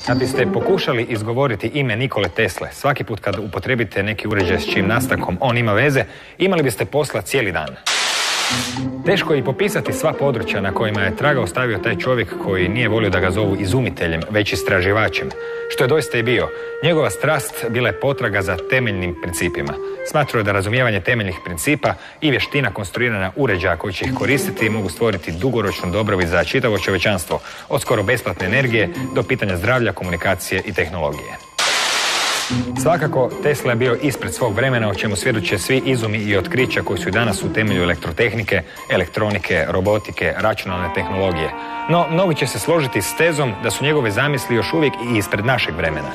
Kad biste pokušali izgovoriti ime Nikole Tesle, svaki put kad upotrijebite neki uređaj s čijim nastankom on ima veze, imali biste posla cijeli dan. Teško je i popisati sva područja na kojima je traga ostavio taj čovjek koji nije volio da ga zovu izumiteljem, već istraživačem, što je doista i bio. Njegova strast bila je potraga za temeljnim principima. Smatrao je da razumijevanje temeljnih principa i vještina konstruirana uređaja koji će ih koristiti mogu stvoriti dugoročnu dobrobit za čitavo čovječanstvo, od skoro besplatne energije do pitanja zdravlja, komunikacije i tehnologije. Svakako, Tesla je bio ispred svog vremena, o čemu svjedoče svi izumi i otkrića koji su danas u temelju elektrotehnike, elektronike, robotike, računalne tehnologije. No, mnogi će se složiti s tezom da su njegove zamisli još uvijek i ispred našeg vremena.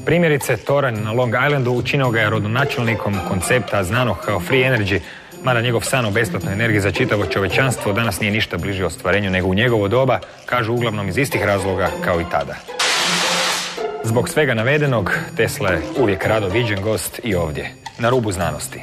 Primjerice, toranj na Long Islandu učinio ga je rodonačelnikom koncepta znanog kao free energy, mada njegov san o besplatnoj energiji za čitavo čovječanstvo danas nije ništa bliže ostvarenju nego u njegovo doba, kažu uglavnom iz istih razloga kao i tada. Zbog svega navedenog, Tesla je uvijek rado viđen gost i ovdje, na rubu znanosti.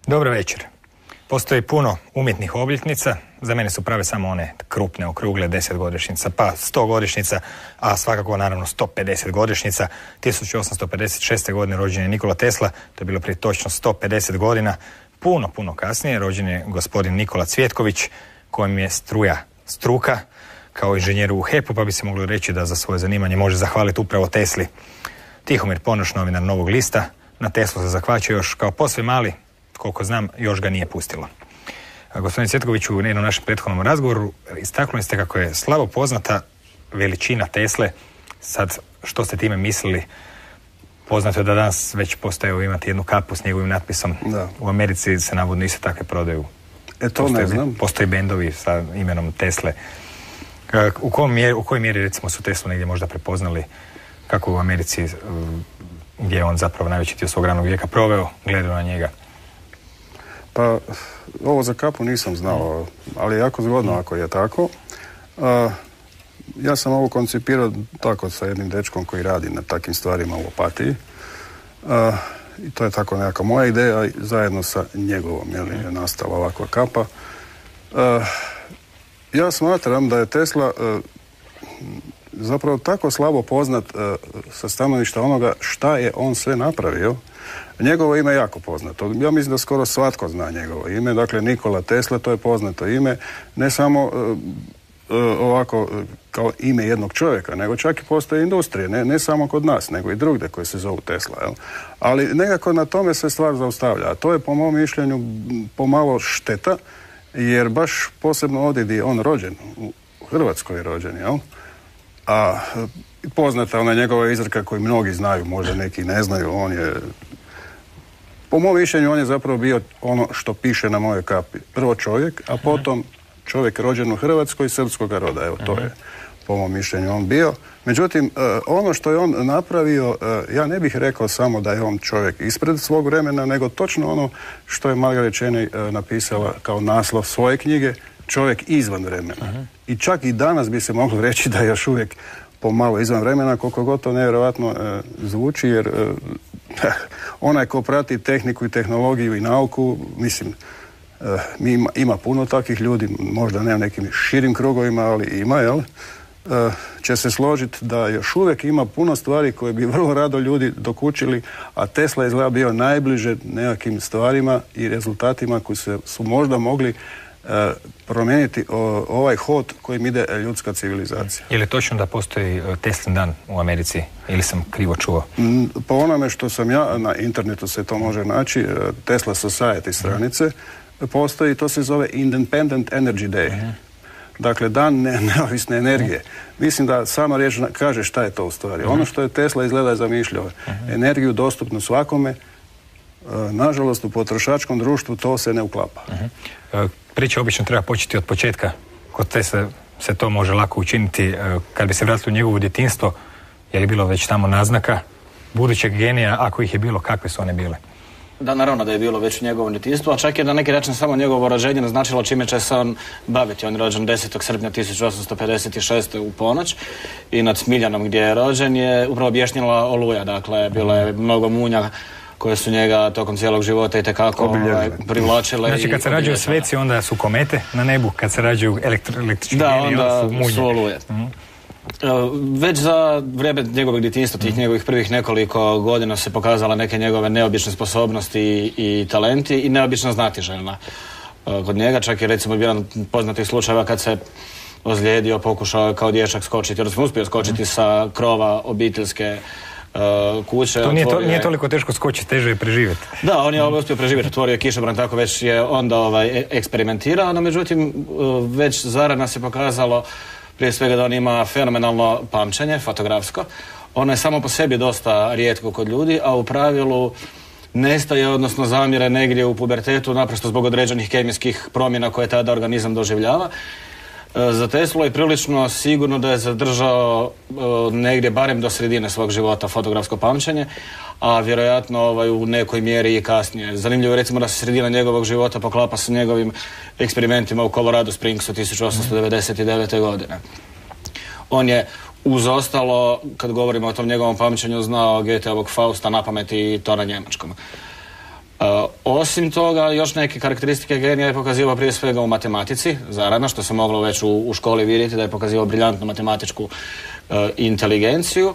Dobro večer. Postoji puno umjetnih obljetnica, za mene su prave samo one krupne, okrugle 10-godišnjica, pa 100-godišnjica, a svakako naravno 150-godišnjica. 1856. godine rođen je Nikola Tesla, to je bilo prije točno 150 godina. Puno kasnije rođen je gospodin Nikola Cvjetković, kojem je struka, kao inženjer u HEP-u, pa bi se moglo reći da za svoje zanimanje može zahvaliti upravo Tesli. Tihomir Ponoš, novinar Novog lista, na Teslu se zahvaća još kao posve mali, koliko znam, još ga nije pustilo. Gospodin Cvjetkoviću, u jednom našem prethodnom razgovoru istaknuli ste kako je slabo poznata veličina Tesle. Sad, što ste time mislili? Poznato je da danas već postoje imati jednu kapu s njegovim natpisom. Da. U Americi se navodno isto takve prodaju. To ne znam. Postoji bendovi sa imenom Tesle. U kojoj mjeri recimo su Teslu negdje možda prepoznali, kako u Americi, gdje je on zapravo najveći dio svog ranog vijeka proveo, gledaju na njega? Pa, ovo za kapu nisam znao, ali jako zgodno ako je tako. Ja sam ovo koncipirao tako sa jednim dečkom koji radi na takvim stvarima u Opatiji. I to je tako nekako moja ideja, zajedno sa njegovom je nastala ovakva kapa. Ja smatram da je Tesla zapravo tako slabo poznat sa stanovišta onoga šta je on sve napravio. Njegovo ime je jako poznato. Ja mislim da skoro svatko zna njegovo ime. Dakle, Nikola Tesla, to je poznato ime. Ne samo ovako kao ime jednog čovjeka, nego čak i postoje industrije. Ne samo kod nas, nego i drugdje koje se zovu Tesla. Jel? Ali nekako na tome se stvar zaustavlja. A to je po mom mišljenju pomalo šteta, jer baš posebno ovdje gdje je on rođen, u Hrvatskoj je rođen, jel? A poznata ona njegova izreka koju mnogi znaju, možda neki ne znaju, on je, po mom mišljenju, on je zapravo bio ono što piše na mojoj kapi. Prvo čovjek, a potom čovjek rođen u Hrvatskoj srpskoga roda. Evo, to je po mom mišljenju on bio. Međutim, ono što je on napravio, ja ne bih rekao samo da je on čovjek ispred svog vremena, nego točno ono što je Margaret Cheney napisala kao naslov svoje knjige, čovjek izvan vremena. I čak i danas bi se moglo reći da je još uvijek pomalo izvan vremena, koliko god to nevjerojatno zvuči, jer onaj ko prati tehniku i tehnologiju i nauku, mislim, ima puno takvih ljudi, možda ne u nekim širim krugovima, ali ima, jel? Će se složiti da još uvijek ima puno stvari koje bi vrlo rado ljudi dokučili, a Tesla je izgleda bio najbliže nekakvim stvarima i rezultatima koji su možda mogli promijeniti ovaj hod kojim ide ljudska civilizacija. Je li točno da postoji Teslin dan u Americi ili sam krivo čuo? Po onome što sam ja, na internetu se to može naći, Tesla Society stranice, postoji, to se zove Independent Energy Day. Dakle, dan neovisne energije. Mislim da sama riječ kaže šta je to u stvari. Ono što je Tesla izgleda zamišljao, energiju dostupnu svakome, nažalost u potrošačkom društvu to se ne uklapa. Priča obično treba početi od početka. Kod Tesle se to može lako učiniti. Kad bi se vratili u njegovo djetinjstvo, je li bilo već tamo naznaka budućeg genija, ako ih je bilo, kakve su one bile? Da, naravno da je bilo već u njegovom djetinjstvu, a čak je na neki način samo njegovo rođenje naznačilo čime će se on baviti. On je rođen 10. srpnja 1856. u ponoć i nad Smiljanom gdje je rođen je upravo objašnjila oluja, dakle bilo je mnogo munja koje su njega tokom cijelog života itekako privlačile. Znači kad se rađaju sveci onda su komete na nebu, kad se rađaju električni geni onda su munje. Su oluje. Već za vrijeme njegovog djetinjstva, tih njegovih prvih nekoliko godina se pokazala neke njegove neobične sposobnosti i talenti i neobična znatiželjna kod njega. Čak je recimo jedan poznatih slučajeva kad se ozlijedio, pokušao kao dječak skočiti, odnosno uspio skočiti sa krova obiteljske kuće. To nije toliko teško skočiti, teže je preživjeti. Da, on je uspio preživjeti, otvorio je kišobran, tako već je onda eksperimentirao, no međutim već zarana se pokazalo prije svega da on ima fenomenalno pamćenje, fotografsko. Ono je samo po sebi dosta rijetko kod ljudi, a u pravilu nestaje, odnosno zamire negdje u pubertetu, naprosto zbog određenih kemijskih promjena koje tada organizam doživljava. Za Teslu je prilično sigurno da je zadržao negdje barem do sredine svog života fotografsko pamćenje, a vjerojatno u nekoj mjeri i kasnije. Zanimljivo je recimo da se sredina njegovog života poklapa sa njegovim eksperimentima u Colorado Springsu 1899. godine. On je uz ostalo, kad govorimo o tom njegovom pamćenju, znao Goetheovog Fausta na pamet i to na njemačkom. Osim toga, još neke karakteristike genija je pokazivao prije svega u matematici, zarano, što se moglo već u školi vidjeti da je pokazivao briljantnu matematičku inteligenciju,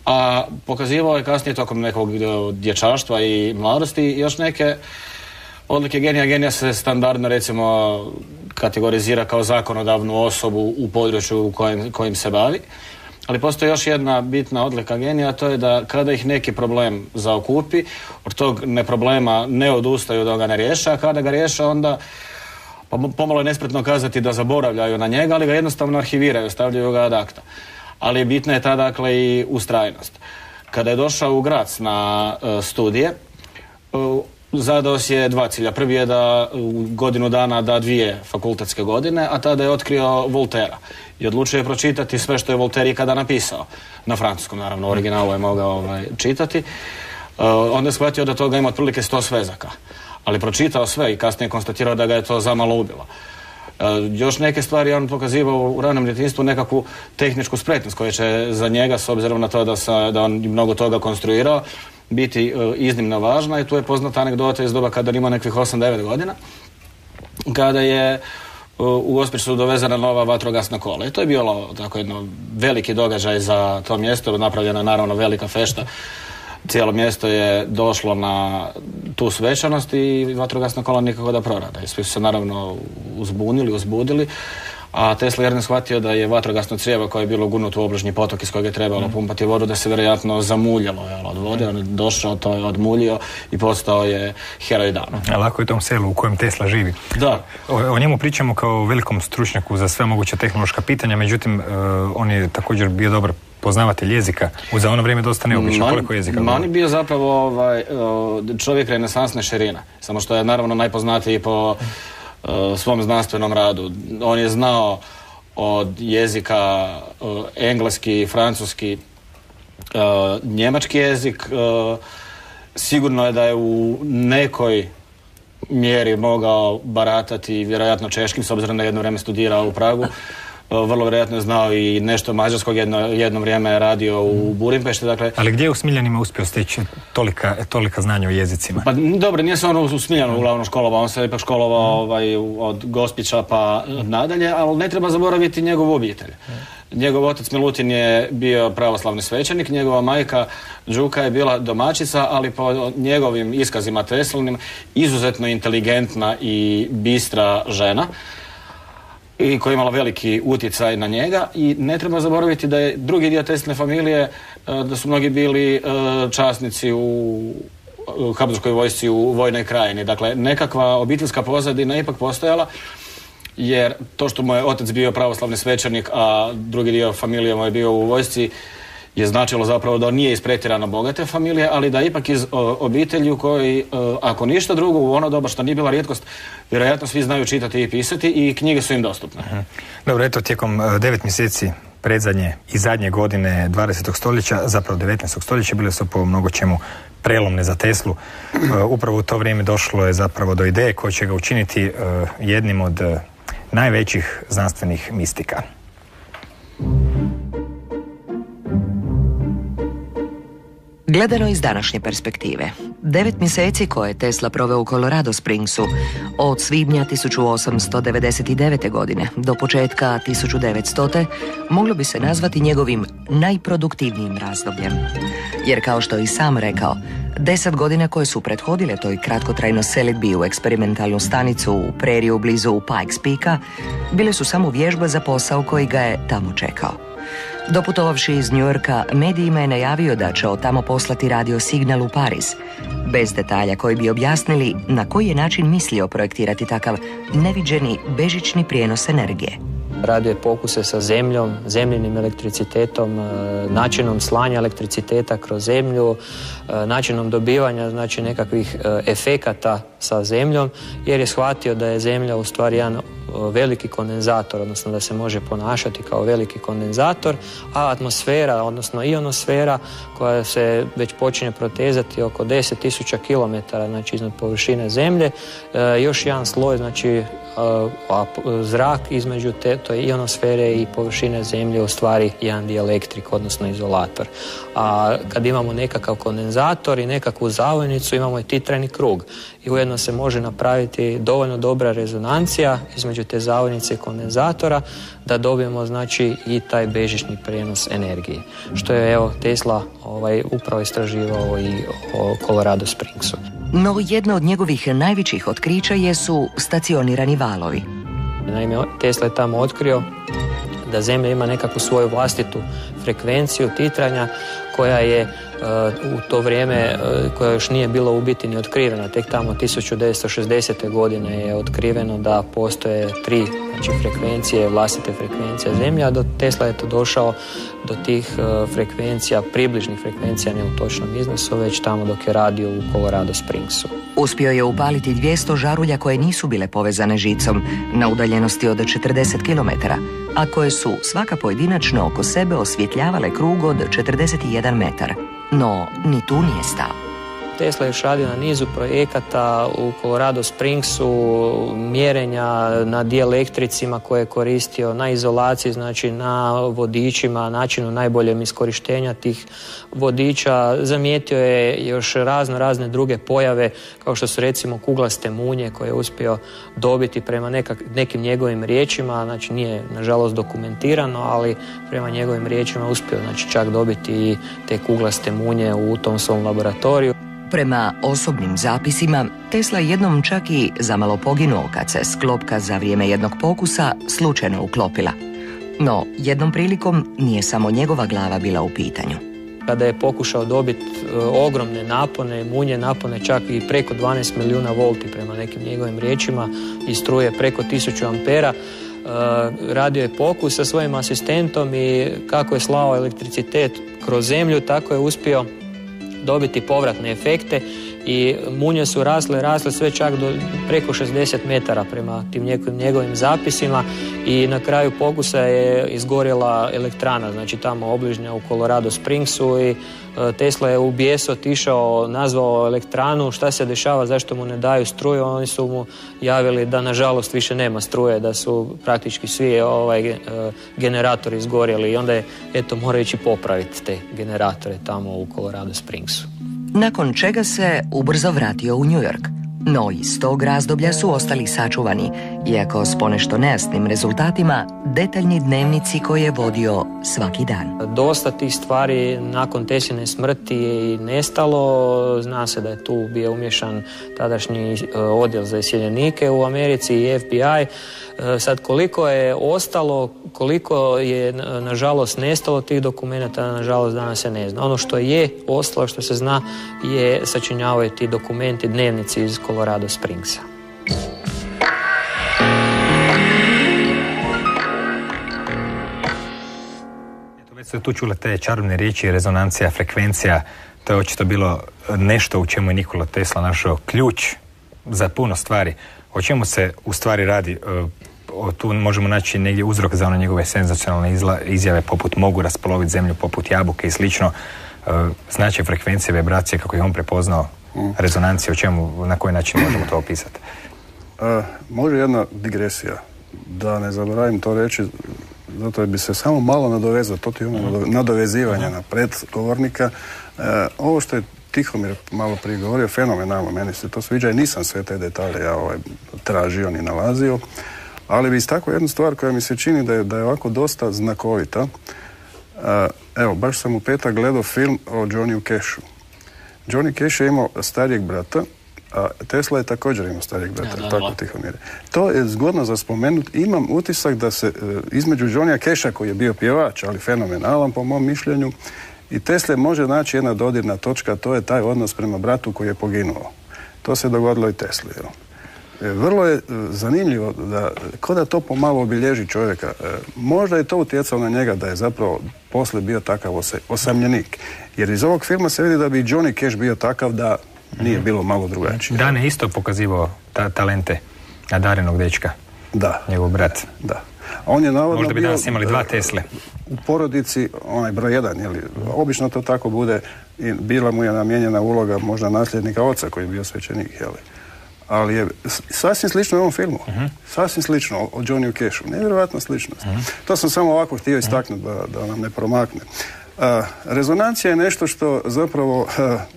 a pokazivao je kasnije tokom nekog dječaštva i mladosti još neke odlike genija. Genija se standardno recimo kategorizira kao zakonodavnu osobu u području kojim se bavi. Ali postoji još jedna bitna odlika genija, a to je da kada ih neki problem zaokupi, od tog problema ne odustaju da ga ne riješe, a kada ga riješe onda pomalo je nespretno kazati da zaboravljaju na njega, ali ga jednostavno arhiviraju, stavljaju ga ad acta. Ali bitna je ta dakle i ustrajnost. Kada je došao u Graz na studije, zadao si je dva cilja. Prvi je da u godinu dana da 2 fakultetske godine, a tada je otkrio Voltairea i odlučio je pročitati sve što je Voltaire ikada napisao. Na francuskom, naravno, originalu je mogao čitati. Onda je shvatio da toga ima otprilike 100 svezaka. Ali pročitao sve i kasnije konstatirao da ga je to zamalo ubilo. Još neke stvari on pokazivao u ranom djetinjstvu nekakvu tehničku spretnost koja će za njega, s obzirom na to da on mnogo toga konstruirao, biti iznimno važna. I tu je poznata anegdota iz doba kada je imao nekih 8-9 godina, kada je u Gospiću dovezena nova vatrogasna kola. I to je bilo tako jedno veliki događaj za to mjesto, napravljena je naravno velika fešta. Cijelo mjesto je došlo na tu svečanost i vatrogasna kola nikako da prorada. I svi su se naravno uzbudili, a Tesla je shvatio da je vatrogasno crijevo koje je bilo gurnuto u obližnji potok iz kojeg je trebalo pumpati vodu, da se vjerojatno zamuljalo od vode. On je došao, to je odmuljio i postao je heroj dana. Lako je tom selu u kojem Tesla živi. Da. O njemu pričamo kao velikom stručnjaku za sve moguće tehnološka pitanja, međutim on je također bio dobar poznavatelj jezika. Za ono vrijeme dosta neobično. Koliko jezika? On je bio zapravo čovjek renesansne širine, samo što je naravno najpoznatiji po svom znanstvenom radu. On je znao od jezika engleski, francuski, njemački jezik. Sigurno je da je u nekoj mjeri mogao baratati vjerojatno češkim, s obzirom da je jedno vrijeme studirao u Pragu. Vrlo vjerojatno je znao i nešto mađarskog, jedno vrijeme je radio u Budimpešti. Dakle, ali gdje je u Smiljanima uspio steći tolika znanja o jezicima? Pa dobro, nije se on u Smiljanu uglavnom školovao, on se ipak školovao od Gospića pa nadalje, ali ne treba zaboraviti njegovu obitelj. Njegov otac Milutin je bio pravoslavni svećenik, njegova majka Đuka je bila domaćica, ali po njegovim iskazima Teslinim izuzetno inteligentna i bistra žena, i koja je imala veliki utjecaj na njega. I ne treba zaboraviti da je drugi dio Tesline familije, da su mnogi bili časnici u Habsburškoj vojsci u Vojnoj krajini. Dakle, nekakva obiteljska pozadina ipak postojala, jer to što mu je otac bio pravoslavni svećenik, a drugi dio familije mu je bio u vojsci, je značilo zapravo da on nije iz pretjerano bogate familije, ali da ipak iz obitelji u kojoj, ako ništa drugo, u ono doba što nije bila rijetkost, vjerojatno svi znaju čitati i pisati i knjige su im dostupne. Dobro, eto, tijekom 9 mjeseci predzadnje i zadnje godine 20. stoljeća, zapravo 19. stoljeća, bile su po mnogo čemu prelomne za Teslu. Upravo u to vrijeme došlo je zapravo do ideje koja će ga učiniti jednim od najvećih znanstvenih mistika. Gledano iz današnje perspektive, 9 mjeseci koje je Tesla proveo u Colorado Springsu, od svibnja 1899. godine do početka 1900. moglo bi se nazvati njegovim najproduktivnijim razdobljem. Jer kao što je i sam rekao, 10 godina koje su prethodile toj kratkotrajnoj selidbi u eksperimentalnu stanicu u preriju blizu Pikes Peaka, bile su samo vježba za posao koji ga je tamo čekao. Doputovavši iz New Yorka, medijima je najavio da će od tamo poslati radio signal u Pariz, bez detalja koji bi objasnili na koji je način mislio projektirati takav neviđeni bežični prijenos energije. Radio je pokuse sa zemljom, zemljinim elektricitetom, načinom slanja elektriciteta kroz zemlju, načinom dobivanja znači nekakvih efekata sa zemljom, jer je shvatio da je zemlja u stvari jedan veliki kondenzator, odnosno da se može ponašati kao veliki kondenzator, a atmosfera, odnosno ionosfera koja se već počinje protezati oko 10.000 km znači iznad površine zemlje, još jedan sloj, znači zrak između te ionosfere i površine zemlje je u stvari jedan dielektrik, odnosno izolator. A kad imamo nekakav kondenzator i nekakvu zavojnicu, imamo i titrani krug. I ujedno se može napraviti dovoljno dobra rezonancija između te zavojnice i kondenzatora da dobijemo znači i taj bežični prijenos energije. Što je evo Tesla upravo istraživao i o Colorado Springsu. No jedno od njegovih najvećih otkrića jesu stacionirani valovi. Naime, Tesla je tamo otkrio da Zemlja ima nekakvu svoju vlastitu frekvenciju titranja koja je u to vrijeme, koja još nije bila u biti ni otkrivena. Tek tamo 1960. godine je otkriveno da postoje 3 frekvencije, vlastite frekvencije Zemlje, a do Tesla je to došao do tih frekvencija, približnih frekvencija, ne u točnom iznosu, već tamo dok je radio u Colorado Springsu. Uspio je upaliti 200 žarulja koje nisu bile povezane žicom na udaljenosti od 40 km, a koje su svaka pojedinačno oko sebe osvjetljavale krug od 41 metar. No, ni tu nije stao. Tesla je još radio na nizu projekata u Colorado Springsu, mjerenja na dielektricima koje je koristio, na izolaciji, znači na vodičima, načinu najboljem iskorištenja tih vodiča. Zamijetio je još razne druge pojave, kao što su recimo kuglaste munje koje je uspio dobiti prema nekim njegovim riječima, znači nije nažalost dokumentirano, ali prema njegovim riječima uspio znači čak dobiti i te kuglaste munje u tom svom laboratoriju. Prema osobnim zapisima, Tesla je jednom čak i zamalo poginuo kad se sklopka za vrijeme jednog pokusa slučajno uklopila. No, jednom prilikom nije samo njegova glava bila u pitanju. Kada je pokušao dobiti ogromne napone, munje napone čak i preko 12 milijuna volti prema nekim njegovim riječima i struje preko 1000 ampera, radio je pokus sa svojim asistentom i kako je slao elektricitet kroz zemlju, tako je uspio dobiti povratne efekte i munje su rasle sve čak do preko 60 metara prema tim njegovim zapisima i na kraju pokusa je izgorjela elektrana, znači tamo obližnja u Colorado Springsu i Tesla je u bijes otišao, nazvao elektranu, šta se dešava, zašto mu ne daju struju, oni su mu javili da nažalost više nema struje, da su praktički svi generatori izgorjeli i onda je morao ići popraviti te generatore tamo u Colorado Springsu. Nakon čega se ubrzo vratio u New York. No iz tog razdoblja su ostali sačuvani, iako s ponešto nejasnim rezultatima, detaljni dnevnici koje je vodio svaki dan. Dosta tih stvari nakon Tesline smrti je nestalo. Zna se da je tu bio umješan tadašnji odjel za iseljenike u Americi i FBI. Sad koliko je ostalo, koliko je nažalost nestalo tih dokumenata, nažalost danas se ne zna. Ono što je ostalo, što se zna, je sačinjavaju ti dokumenti, dnevnici iz Colorado Springsa. se tu čule te čarobne riječi, rezonancija, frekvencija. To je očito bilo nešto u čemu je Nikola Tesla našao ključ za puno stvari. O čemu se u stvari radi? Tu možemo naći negdje uzrok za one njegove senzacionalne izjave poput mogu raspoloviti zemlju poput jabuke i slično. Značaj frekvencije, vibracije, kako je on prepoznao, rezonancije, o čemu, na koji način možemo to opisati? Može jedna digresija, da ne zaboravim to reći, zato bi se samo malo nadovezao, to ti ono nadovezivanja na predgovornika. Ovo što je Tihomir malo prije govorio, fenomenalno, meni se to sviđa i nisam sve te detalje tražio ni nalazio, ali bi istakao jednu stvar koja mi se čini da je ovako dosta znakovita. Evo, baš sam u petak gledao film o Johnnyju Cashu. Johnny Cash je imao starijeg brata, a Tesla je također imao starijeg brata, tako Tihomir. To je zgodno za spomenut. Imam utisak da se između Johnnyja Casha, koji je bio pjevač, ali fenomenalan po mom mišljenju, i Tesle može naći jedna dodirna točka, to je taj odnos prema bratu koji je poginuo. To se dogodilo i Tesli. Vrlo je zanimljivo ko da to pomalo obilježi čovjeka. Možda je to utjecalo na njega da je zapravo poslije bio takav osamljenik. Jer iz ovog filma se vidi da bi Johnny Cash bio takav da nije bilo malo drugačije. Dan je isto pokazivao talente nadarenog dečka. Da. Njegov brat. Da. On je navodno možda bi danas imali 2 Tesle. U porodici, onaj broj 1, obično to tako bude, i bila mu je namijenjena uloga možda nasljednika oca koji je bio svećenik, ali je sasvim slično u ovom filmu. Sasvim slično o Johnnyju Cashu. Nevjerojatna sličnost. To sam samo ovako htio istaknuti da nam ne promakne. Rezonancija je nešto što zapravo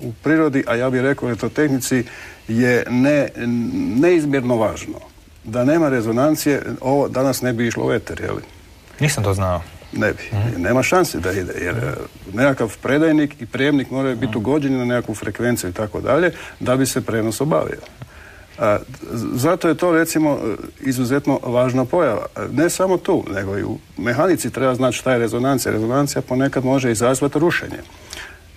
u prirodi, a ja bih rekao elektrotehnici, je neizmjerno važno. Da nema rezonancije, ovo danas ne bi išlo u eter, je li? Nisam to znao. Ne bi. Nema šanse da ide, jer nekakav predajnik i prijemnik moraju biti ugođeni na nekakvu frekvenciju i tako dalje, da bi se prenos obavio. Zato je to, recimo, izuzetno važna pojava. Ne samo tu, nego i u mehanici treba znati šta je rezonancija. Rezonancija ponekad može izazvati rušenje.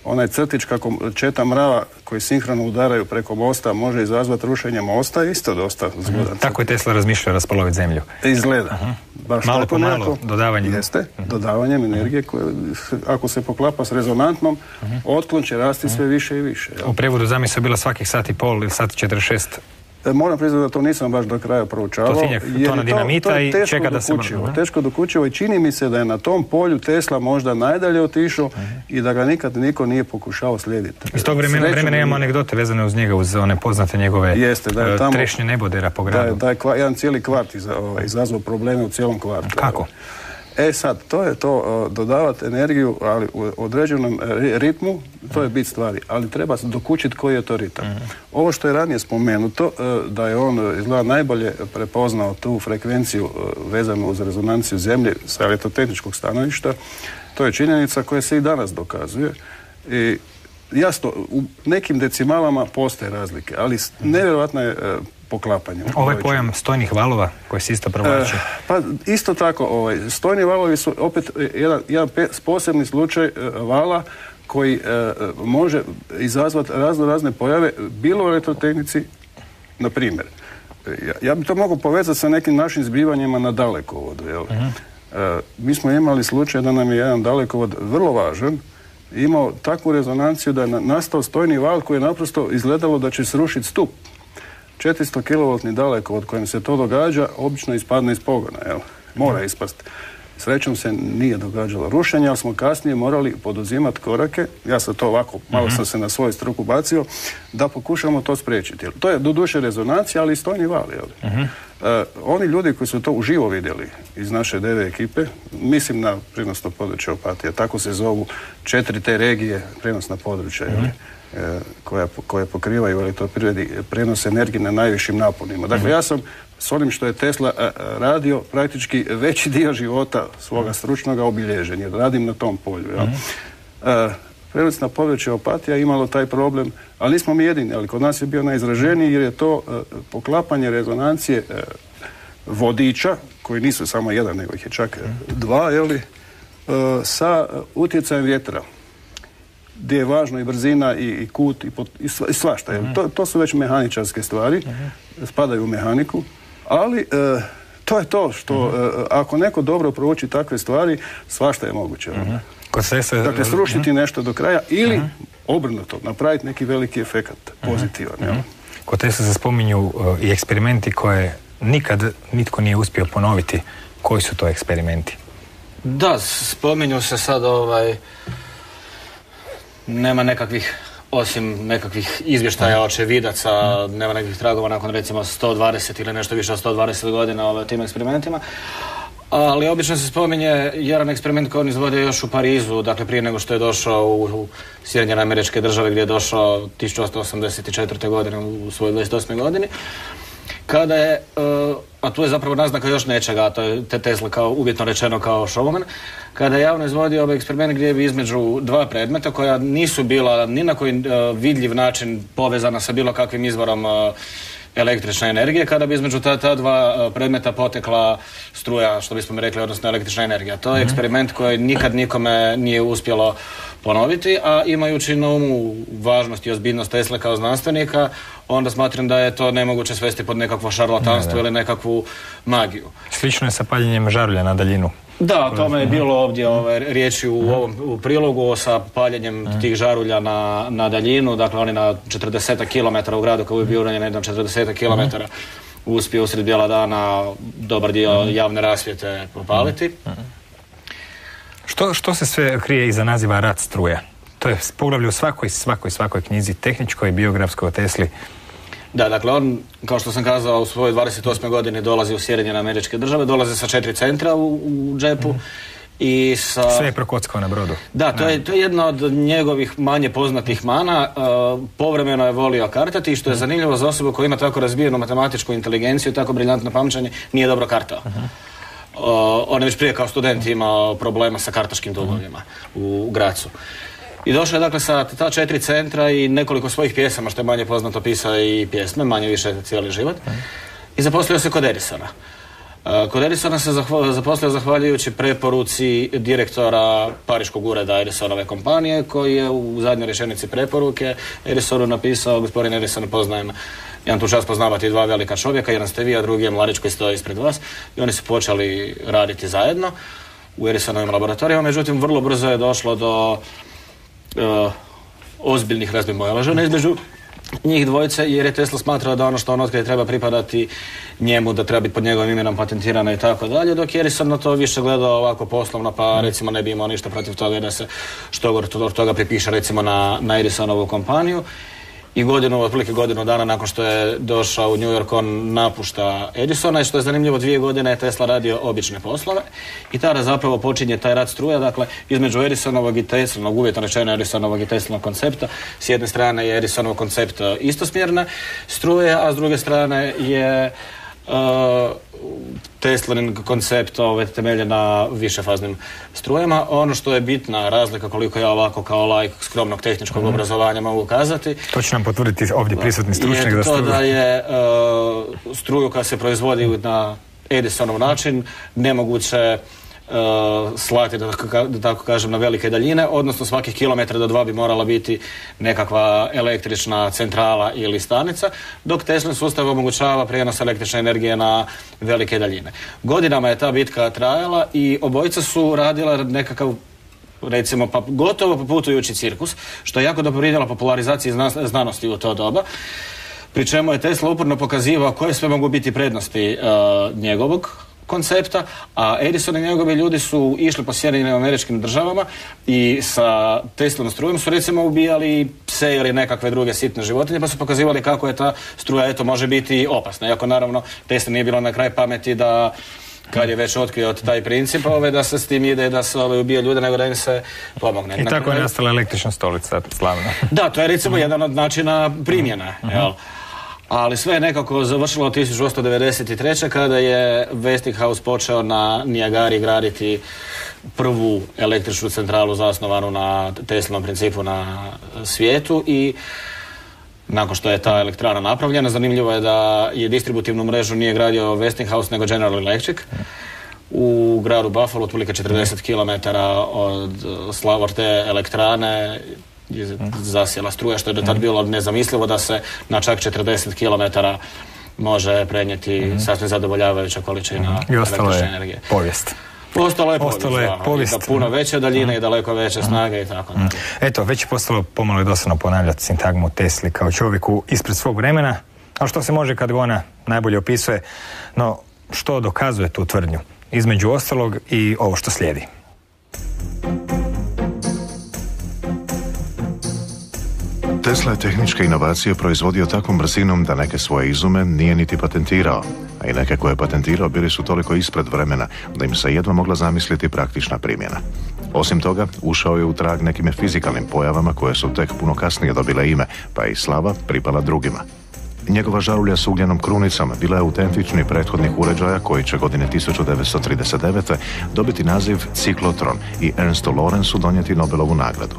Onaj crtić kako četa mrava koji sinhrono udaraju preko mosta može izazvati rušenje mosta, isto dosta zgodan. Tako je Tesla razmišljao raspoloviti zemlju. Izgleda. Baš malo po malo, dodavanjem. Jeste, dodavanjem energije koje, ako se poklapa s rezonantnom, otklon će rasti sve više i više. U prevodu zamisao je bila svakih sat i pol ili sat 46. Moram priznati da to nisam baš do kraja proučavao. To na dinamita i čeka da se... Teško dokučivo i čini mi se da je na tom polju Tesla možda najdalje otišao i da ga nikad niko nije pokušao slijediti. Iz tog vremena imamo anegdote vezane uz njega, uz one poznate njegove trešnje nebodera po gradu. Da je jedan cijeli kvart izazvao probleme u cijelom kvartu. Kako? Sad, to je to, dodavati energiju, ali u određenom ritmu, to je bit stvari, ali treba dokučiti koji je to ritam. Ovo što je ranije spomenuto, da je on izgleda najbolje prepoznao tu frekvenciju vezanu uz rezonanciju zemlje sa elektrotehničkog stanovišta, to je činjenica koja se i danas dokazuje. I jasno, u nekim decimalama postoje razlike, ali nevjerojatno je poklapanje. Ovaj pojam stojnih valova koji se isto provlači. Pa isto tako, stojni valovi su opet jedan posebni slučaj vala koji može izazvati razne pojave, bilo u elektrotehnici, na primjer. Ja bi to mogao povezati sa nekim našim zbivanjima na dalekovodu. Mi smo imali slučaj da nam je jedan dalekovod vrlo važan, imao takvu rezonanciju da je nastao stojni val koji je naprosto izgledalo da će srušiti stup. 400 kV dalekovod kojem se to događa, obično ispadne iz pogona, mora ispasti. Srećom se nije događalo rušenje, ali smo kasnije morali poduzimati korake, ja sam to ovako, malo sam se na svoju struku bacio, da pokušamo to spriječiti. To je doduše rezonancija, ali i stojni val. Oni ljudi koji su to uživo vidjeli iz naše DV ekipe, mislim na prijenosno područje Opatija, tako se zovu 4 te regije prijenosna područja, koje pokrivaju u elektroprivredi prenos energije na najvišim naponima. Dakle, ja sam s onim što je Tesla radio praktički veći dio života svoga stručnoga obilježen, jer radim na tom polju. Prenosna područja Opatija imalo taj problem, ali nismo mi jedini, ali kod nas je bio najizraženiji jer je to poklapanje rezonancije vodiča, koji nisu samo jedan, nego ih je čak 2, sa utjecajem vjetra, gdje je važno i brzina i kut i svašta. To su već mehaničarske stvari, spadaju u mehaniku, ali to je to što ako neko dobro prouči takve stvari, svašta je moguće. Dakle, srušiti nešto do kraja ili obrnuto, napraviti neki veliki efekat, pozitivan. Kod Tesle se spominju i eksperimenti koje nikad nitko nije uspio ponoviti. Koji su to eksperimenti? Da, spominju se sad nema nekakvih, osim nekakvih izvještaja očevidaca, nema nekakvih tragova nakon recimo 120 ili nešto više od 120 godina tim eksperimentima. Ali obično se spominje jedan eksperiment koji on izvodio još u Parizu, dakle prije nego što je došao u Sjedinjene Američke Države, gdje je došao 1884. godine u svojoj 28. godini, kada je, a tu je zapravo naznaka još nečega, a to je Tesla kao uvjetno rečeno kao showman, kada je javno izvodio ovaj eksperiment gdje bi između dva predmeta koja nisu bila ni na koji vidljiv način povezana sa bilo kakvim izvorom električne energije, kada bi između ta dva predmeta potekla struja, što bismo mi rekli, odnosno električna energija. To je eksperiment koji nikad nikome nije uspjelo ponoviti, a imajući na umu važnost i ozbiljnost Tesle kao znanstvenika, onda smatram da je to nemoguće svesti pod nekakvo šarlatanstvo ili nekakvu magiju. Slično je sa paljenjem žarulja na daljinu. Da, o tome je bilo ovdje riječi u prilogu sa paljenjem tih žarulja na daljinu, dakle oni na 40 km u gradu koji je bio uranjen na jednom 40 km uspio usred bijela dana dobar dio javne rasvjete popaliti. Što se sve krije iza naziva rat struje? To je poglavlje u svakoj knjizi, tehničkoj i biografskoj o Tesli. Da, dakle on, kao što sam kazao, u svojoj 28. godini dolazi u Sjedinjene Američke Države, dolazi sa 4 centra u džepu i sa... Sve je prokockao na brodu. Da, to je jedna od njegovih manje poznatih mana. Povremeno je volio kartati i što je zanimljivo za osobu koja ima tako razvijenu matematičku inteligenciju i tako briljantno pamćenje, nije dobro kartao. On je već prije kao student imao problema sa kartaškim dugovima u Grazu. I došao je dakle sa ta 4 centra i nekoliko svojih pjesama, što je manje poznato, pisao i pjesme, manje više cijeli život. I zaposlio se kod Edisona. Kod Edisona se zaposlio zahvaljujući preporuci direktora Pariškog ureda Edisonove kompanije, koji je u zadnjoj rečenici preporuke Edisonu napisao: gospodin Edison, poznajem, imam tu čast poznavati dva velika čovjeka, jedan ste vi, a drugi je mladić koji stoji ispred vas. I oni su počeli raditi zajedno u Edisonovim laboratorijama, međutim vrlo brzo je došlo do ozbiljnih razmimoilaženja između njih dvojice, jer je Tesla smatrao da ono što on otkrije treba pripadati njemu, da treba biti pod njegovim imenom patentirano i tako dalje, dok je Edison na to više gledao ovako poslovno, pa recimo ne bi imao ništa protiv toga da se što toga pripiše recimo na Edisonovu kompaniju. I otprilike godinu dana nakon što je došao u New York, on napušta Edisona, i što je zanimljivo, 2 godine je Tesla radio obične poslove i tada zapravo počinje taj rat struja, dakle između Edisonovog i Teslinog, uvjetno rečeno Edisonovog i Teslinog koncepta. S jedne strane je Edisonov koncept istosmjerne struje, a s druge strane je Teslin koncept temelje na višefaznim strujama. Ono što je bitna razlika, koliko ja ovako kao laik skromnog tehničkog obrazovanja mogu kazati, to će nam potvrditi ovdje prisutni stručnjak, je to da je struju koja se proizvodi na Edisonov način nemoguće slati, da tako kažem, na velike daljine, odnosno svakih kilometra do 2 bi morala biti nekakva električna centrala ili stanica, dok Teslin sustav omogućava prijenos električne energije na velike daljine. Godinama je ta bitka trajala i obojica su radila nekakav, recimo, pa gotovo putujući cirkus, što je jako doprinijelo popularizaciji znanosti u to doba, pri čemu je Tesla uporno pokazivao koje sve mogu biti prednosti njegovog koncepta, a Edison i njegovi ljudi su išli po Sjedinjenim Američkim Državama i sa Teslinom strujom su recimo ubijali pse ili nekakve druge sitne životinje, pa su pokazivali kako je ta struja može biti opasna. Iako naravno Tesla nije bilo na kraj pameti da, kad je već otkrio taj princip, da se s tim ide da se ubije ljude, nego da im se pomogne. I tako je nastala električna stolica, slavna. Da, to je recimo jedan od načina primjena, jel? Ali sve je nekako završilo 1893. kada je Westinghouse počeo na Niagari graditi prvu električnu centralu zasnovanu na Teslinom principu na svijetu, i nakon što je ta elektrana napravljena, zanimljivo je da je distributivnu mrežu nije gradio Westinghouse nego General Electric u gradu Buffalo, otprilike 40 km od te elektrane zasjela struja, što je do tad bilo nezamislivo da se na čak 40 km može prenijeti sasvim zadovoljavajuća količina električne energije. I ostalo je povijest. Ostalo je povijest. Da puno veće daljine i daleko veće snage i tako. Eto, već je postalo pomalo i dosadno ponavljati sintagmu Tesli kao čovjeku ispred svog vremena, a što se može kad ga ona najbolje opisuje, no što dokazuje tu tvrdnju? Između ostalog i ovo što slijedi. Tesla je tehničke inovacije proizvodio takvom brzinom da neke svoje izume nije niti patentirao, a i neke koje je patentirao bili su toliko ispred vremena da im se jedva mogla zamisliti praktična primjena. Osim toga, ušao je u trag nekim fizikalnim pojavama koje su tek puno kasnije dobile ime, pa je i slava pripala drugima. Njegova žarulja s ugljenom krunicom bila je autentični prethodnih uređaja koji će godine 1939. dobiti naziv ciklotron i Ernstu Lorentzu donijeti Nobelovu nagradu.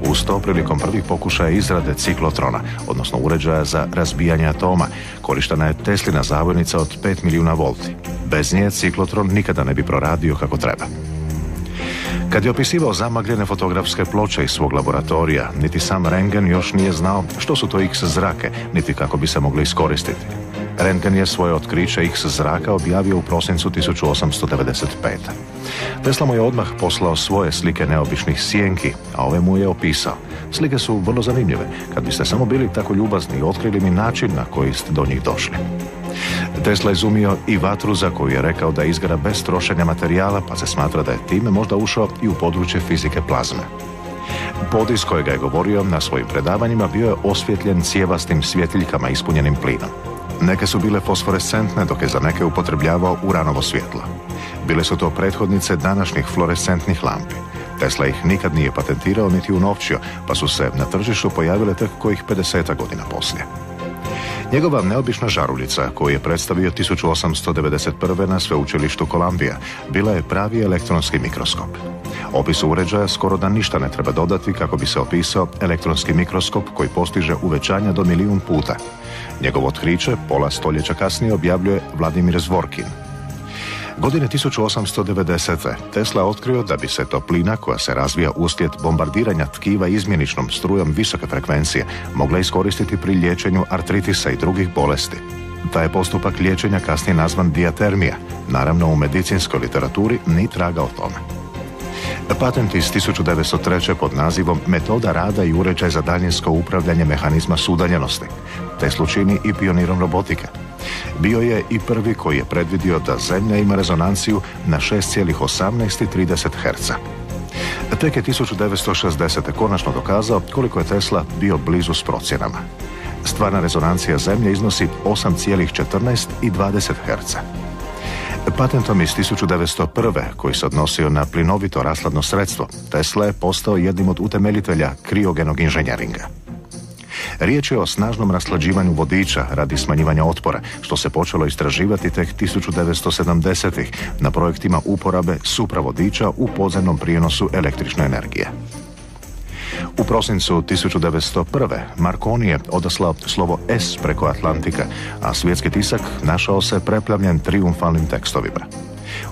Uz to, prilikom prvih pokušaja izrade ciklotrona, odnosno uređaja za razbijanje atoma, korištena je Teslina zavojnica od 5 milijuna volti. Bez nje ciklotron nikada ne bi proradio kako treba. Kad je opisivao zamagljene fotografske ploče iz svog laboratorija, niti sam rentgen još nije znao što su to X zrake, niti kako bi se mogli iskoristiti. Rentgen je svoje otkriće X zraka objavio u prosincu 1895. Tesla mu je odmah poslao svoje slike neobičnih sjenki, a ove mu je opisao. Slike su vrlo zanimljive, kad biste samo bili tako ljubazni i otkrili mi način na koji ste do njih došli. Tesla je izumio i vatru za koju je rekao da izgara bez trošenja materijala, pa se smatra da je time možda ušao i u područje fizike plazme. Pod iz kojega je govorio na svojim predavanjima bio je osvjetljen cijevastim svjetiljkama ispunjenim plinom. Neke su bile fosforescentne, dok je za neke upotrebljavao uranovo svjetlo. Bile su to prethodnice današnjih fluorescentnih lampi. Tesla ih nikad nije patentirao niti unovčio, pa su se na tržištu pojavile tek kojih 50 godina poslije. Njegova neobična žaruljica, koju je predstavio 1891. na sveučilištu Columbia, bila je pravi elektronski mikroskop. Opisu uređaja skoro da ništa ne treba dodati kako bi se opisao elektronski mikroskop koji postiže uvećanja do 1.000.000 puta. Njegovo otkriće pola stoljeća kasnije objavljuje Vladimir Zvorkin. Godine 1890. Tesla je otkrio da bi se toplina koja se razvija uslijed bombardiranja tkiva izmjeničnom strujom visoke frekvencije mogla iskoristiti pri liječenju artritisa i drugih bolesti. Taj je postupak liječenja kasnije nazvan dijatermija. Naravno, u medicinskoj literaturi ni traga o tome. Patent iz 1903. pod nazivom Metoda rada i uređaj za daljinsko upravljanje mehanizma sudaljenosti. Teslu čini i pionirom robotike. Bio je i prvi koji je predvidio da Zemlja ima rezonanciju na 6,1830 Hz. Tek je 1960. konačno dokazao koliko je Tesla bio blizu s procjenama. Stvarna rezonancija Zemlje iznosi 8,14 i 20 Hz. Patentom iz 1901. koji se odnosio na plinovito rashladno sredstvo, Tesla je postao jednim od utemeljitelja kriogenog inženjeringa. Riječ je o snažnom rashlađivanju vodiča radi smanjivanja otpora, što se počelo istraživati tek 1970-ih na projektima uporabe supravodiča u podzemnom prijenosu električne energije. U prosincu 1901. Marconi je odaslao slovo S preko Atlantika, a svjetski tisak našao se preplavljen trijumfalnim tekstovima.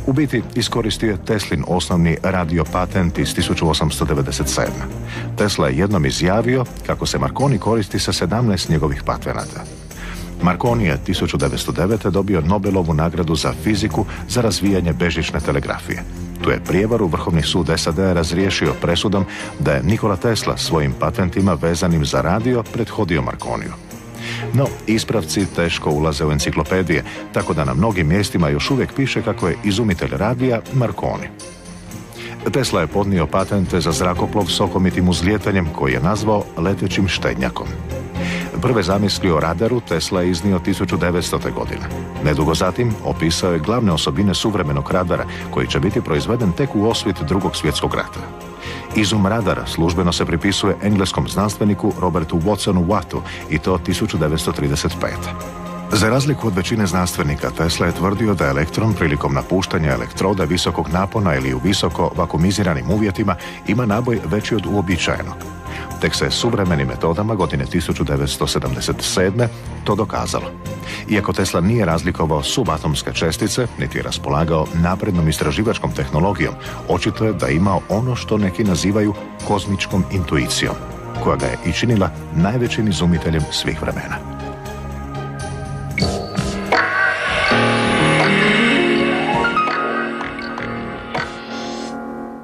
U biti iskoristio je Teslin osnovni radio patent iz 1897. Tesla je jednom izjavio kako se Marconi koristi sa 17 njegovih patenata. Marconi je 1909. dobio Nobelovu nagradu za fiziku za razvijanje bežične telegrafije. Tu je prijevaru Vrhovni sud SAD razriješio presudom da je Nikola Tesla svojim patentima vezanim za radio prethodio Marconiju. No, ispravci teško ulaze u enciklopedije, tako da na mnogim mjestima još uvijek piše kako je izumitelj radija Marconi. Tesla je podnio patente za zrakoplov s okomitim uzlijetanjem koji je nazvao letećim štednjakom. Prve zamisli o radaru Tesla je iznio 1900. godine. Nedugo zatim opisao je glavne osobine suvremenog radara koji će biti proizveden tek u osvit Drugog svjetskog rata. Izum radara službeno se pripisuje engleskom znanstveniku Robertu Watsonu Wattu i to 1935. Za razliku od većine znanstvenika, Tesla je tvrdio da elektron prilikom napuštanja elektroda visokog napona ili u visoko vakumiziranim uvjetima ima naboj veći od uobičajenog. Tek se suvremenim metodama godine 1977. to dokazalo. Iako Tesla nije razlikovao subatomske čestice, niti je raspolagao naprednom istraživačkom tehnologijom, očito je da je imao ono što neki nazivaju kozmičkom intuicijom, koja ga je i činila najvećim izumiteljem svih vremena.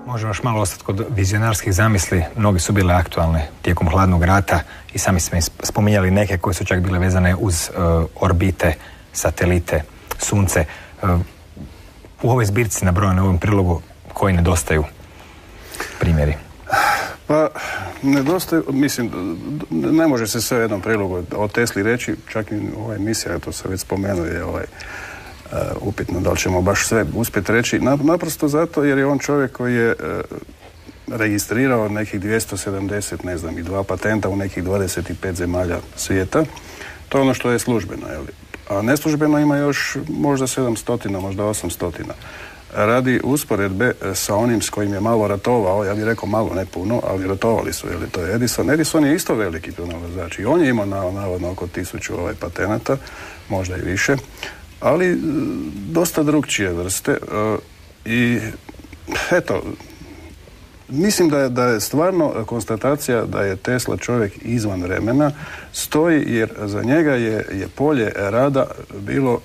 Možemo još malo ostati kod vizionarskih zamisli. Mnogi su bile aktualne tijekom hladnog rata i sami smo spominjali neke koje su čak bile vezane uz orbite, satelite, sunce. U ovoj zbirci nabrojane u ovom prilogu koji nedostaju primjeri? Pa, nedostaju, mislim, ne može se sve u jednom prilogu o Tesli reći, čak i ova emisija, to se već spomenuo, je upitno da li ćemo baš sve uspjeti reći, naprosto zato jer je on čovjek koji je registrirao nekih 270, ne znam, i 2 patenta u nekih 25 zemalja svijeta. To je ono što je službeno, a neslužbeno ima još možda 700, možda 800. Radi usporedbe sa onim s kojim je malo ratovao, ja bih rekao malo, ne puno, ali ratovali su, to je Edison. Edison je isto veliki pronalazač i on je imao navodno oko 1000 patenata, možda i više, ali dosta drugčije vrste i eto, mislim da je stvarno konstatacija da je Tesla čovjek izvan vremena stoji jer za njega je polje rada bilo,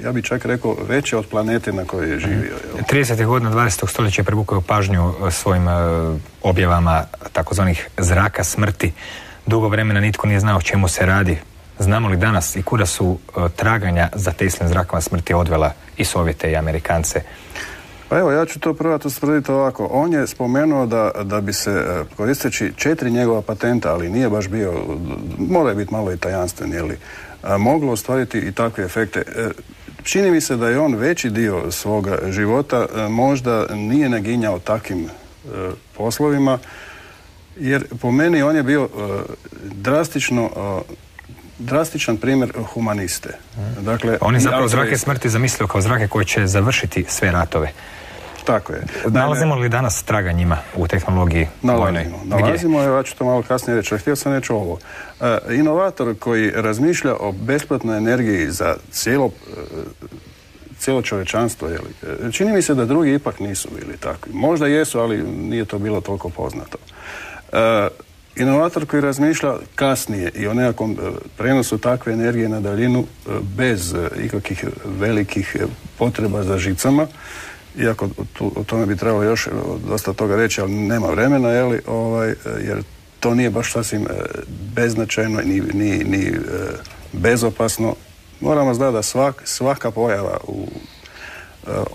ja bih čak rekao, veće od planete na kojoj je živio. 30. godina 20. stoljeća je privukao pažnju svojim objavama takozvanih zraka smrti. Dugo vremena nitko nije znao o čemu se radi. Znamo li danas i kuda su traganja za Teslim zrakama smrti odvela i Sovjete i Amerikance? Pa evo, ja ću to probati ustvrditi ovako. On je spomenuo da bi se, koristeći 4 njegova patenta, ali nije baš bio, mora je biti malo i tajanstven, moglo ostvariti i takve efekte. Čini mi se da je on veći dio svoga života možda nije naginjao takvim poslovima, jer po meni on je bio drastičan primjer humaniste. Dakle, on je zapravo zrake smrti zamislio kao zrake koje će završiti sve ratove. Tako je. Nalazimo li danas traga njima u tehnologiji vojnoj? Nalazimo, ja ću to malo kasnije reći. Htio sam reći ovo. Inovator koji razmišlja o besplatnoj energiji za cijelo čovječanstvo, čini mi se da drugi ipak nisu bili takvi. Možda jesu, ali nije to bilo toliko poznato. Inovator koji razmišlja kasnije i o nekakvom prenosu takve energije na daljinu bez ikakvih velikih potreba za žicama, iako o tome bi trebalo još dosta toga reći, ali nema vremena, jer to nije baš sasvim beznačajno ni bezopasno. Moramo znati da svaka pojava u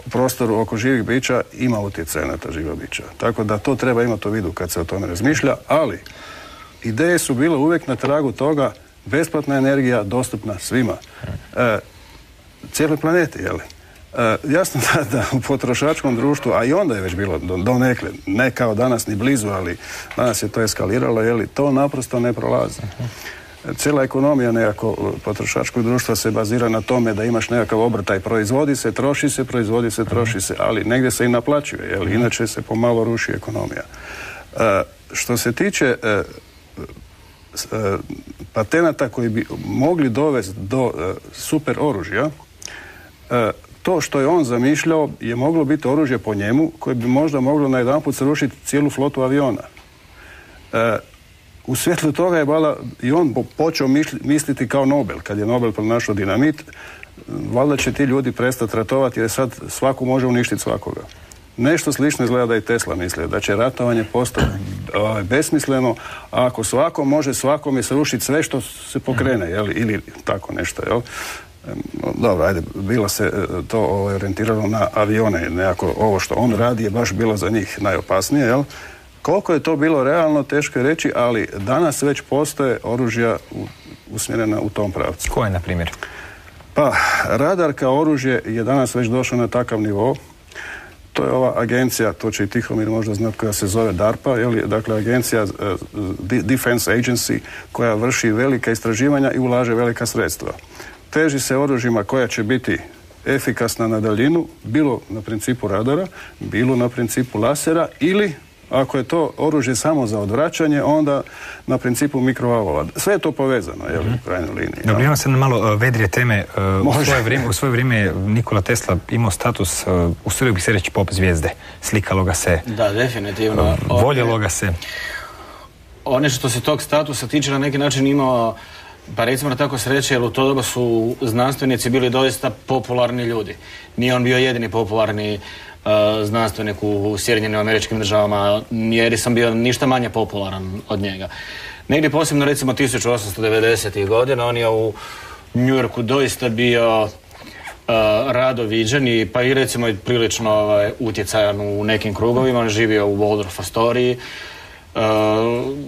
prostoru oko živih bića ima utjecaj na ta živa bića. Tako da to treba imati u vidu kad se o tome razmišlja, ali ideje su bile uvijek na tragu toga besplatna energija dostupna svima. Cijele planete, jasno da u potrošačkom društvu, a i onda je već bilo donekle, ne kao danas ni blizu, ali danas je to eskaliralo, to naprosto ne prolazi. Cijela ekonomija nekako potrošačkog društva se bazira na tome da imaš nekakav obrtaj, proizvodi se, troši se, troši se, ali negdje se i naplaćuje, inače se pomalo ruši ekonomija. Što se tiče patenata koji bi mogli dovesti do super oružja, to što je on zamišljao je moglo biti oružje po njemu koje bi možda moglo najedanput srušiti cijelu flotu aviona. U svjetlu toga je valjda i on počeo misliti kao Nobel. Kad je Nobel pronašao dinamit, valjda će ti ljudi prestati ratovati jer sad svaku može uništiti svakoga. Nešto slično izgleda da i Tesla mislio, da će ratovanje postati besmisleno, a ako svako može svakome srušiti sve što se pokrene, ili tako nešto, Dobro, ajde, bilo se to orijentiralo na avione, nekako ovo što on radi je baš bilo za njih najopasnije, Koliko je to bilo realno, teško je reći, ali danas već postoje oružja usmjerena u tom pravcu. Koje, na primjer? Pa, radar kao oružje je danas već došao na takav nivo. To je ova agencija, to će i Tihomir možda znati, koja se zove DARPA, dakle agencija Defense Agency, koja vrši velika istraživanja i ulaže velika sredstva. Teži se oružjima koja će biti efikasna na daljinu, bilo na principu radara, bilo na principu lasera, ili ako je to oružje samo za odvraćanje, onda na principu mikrovalova. Sve je to povezano, u krajnjoj liniji. Dobro, imamo se na malo vedrije teme. U svoje vrijeme je Nikola Tesla imao status, usudio bih se reći, pop zvijezde. Slikalo ga se. Da, definitivno. Voljelo ga se. One što se tog statusa tiče na neki način imao, pa recimo na tako sreće, jer u to doba su znanstvenici bili doista popularni ljudi. Nije on bio jedini popularni znanstvenik u Sjedinjenim Američkim Državama, jer sam bio ništa manje popularan od njega. Negdje posebno recimo 1890. godina on je u New Yorku doista bio rado viđen i pa i recimo prilično utjecajan u nekim krugovima. On je živio u Waldorf Astoriji,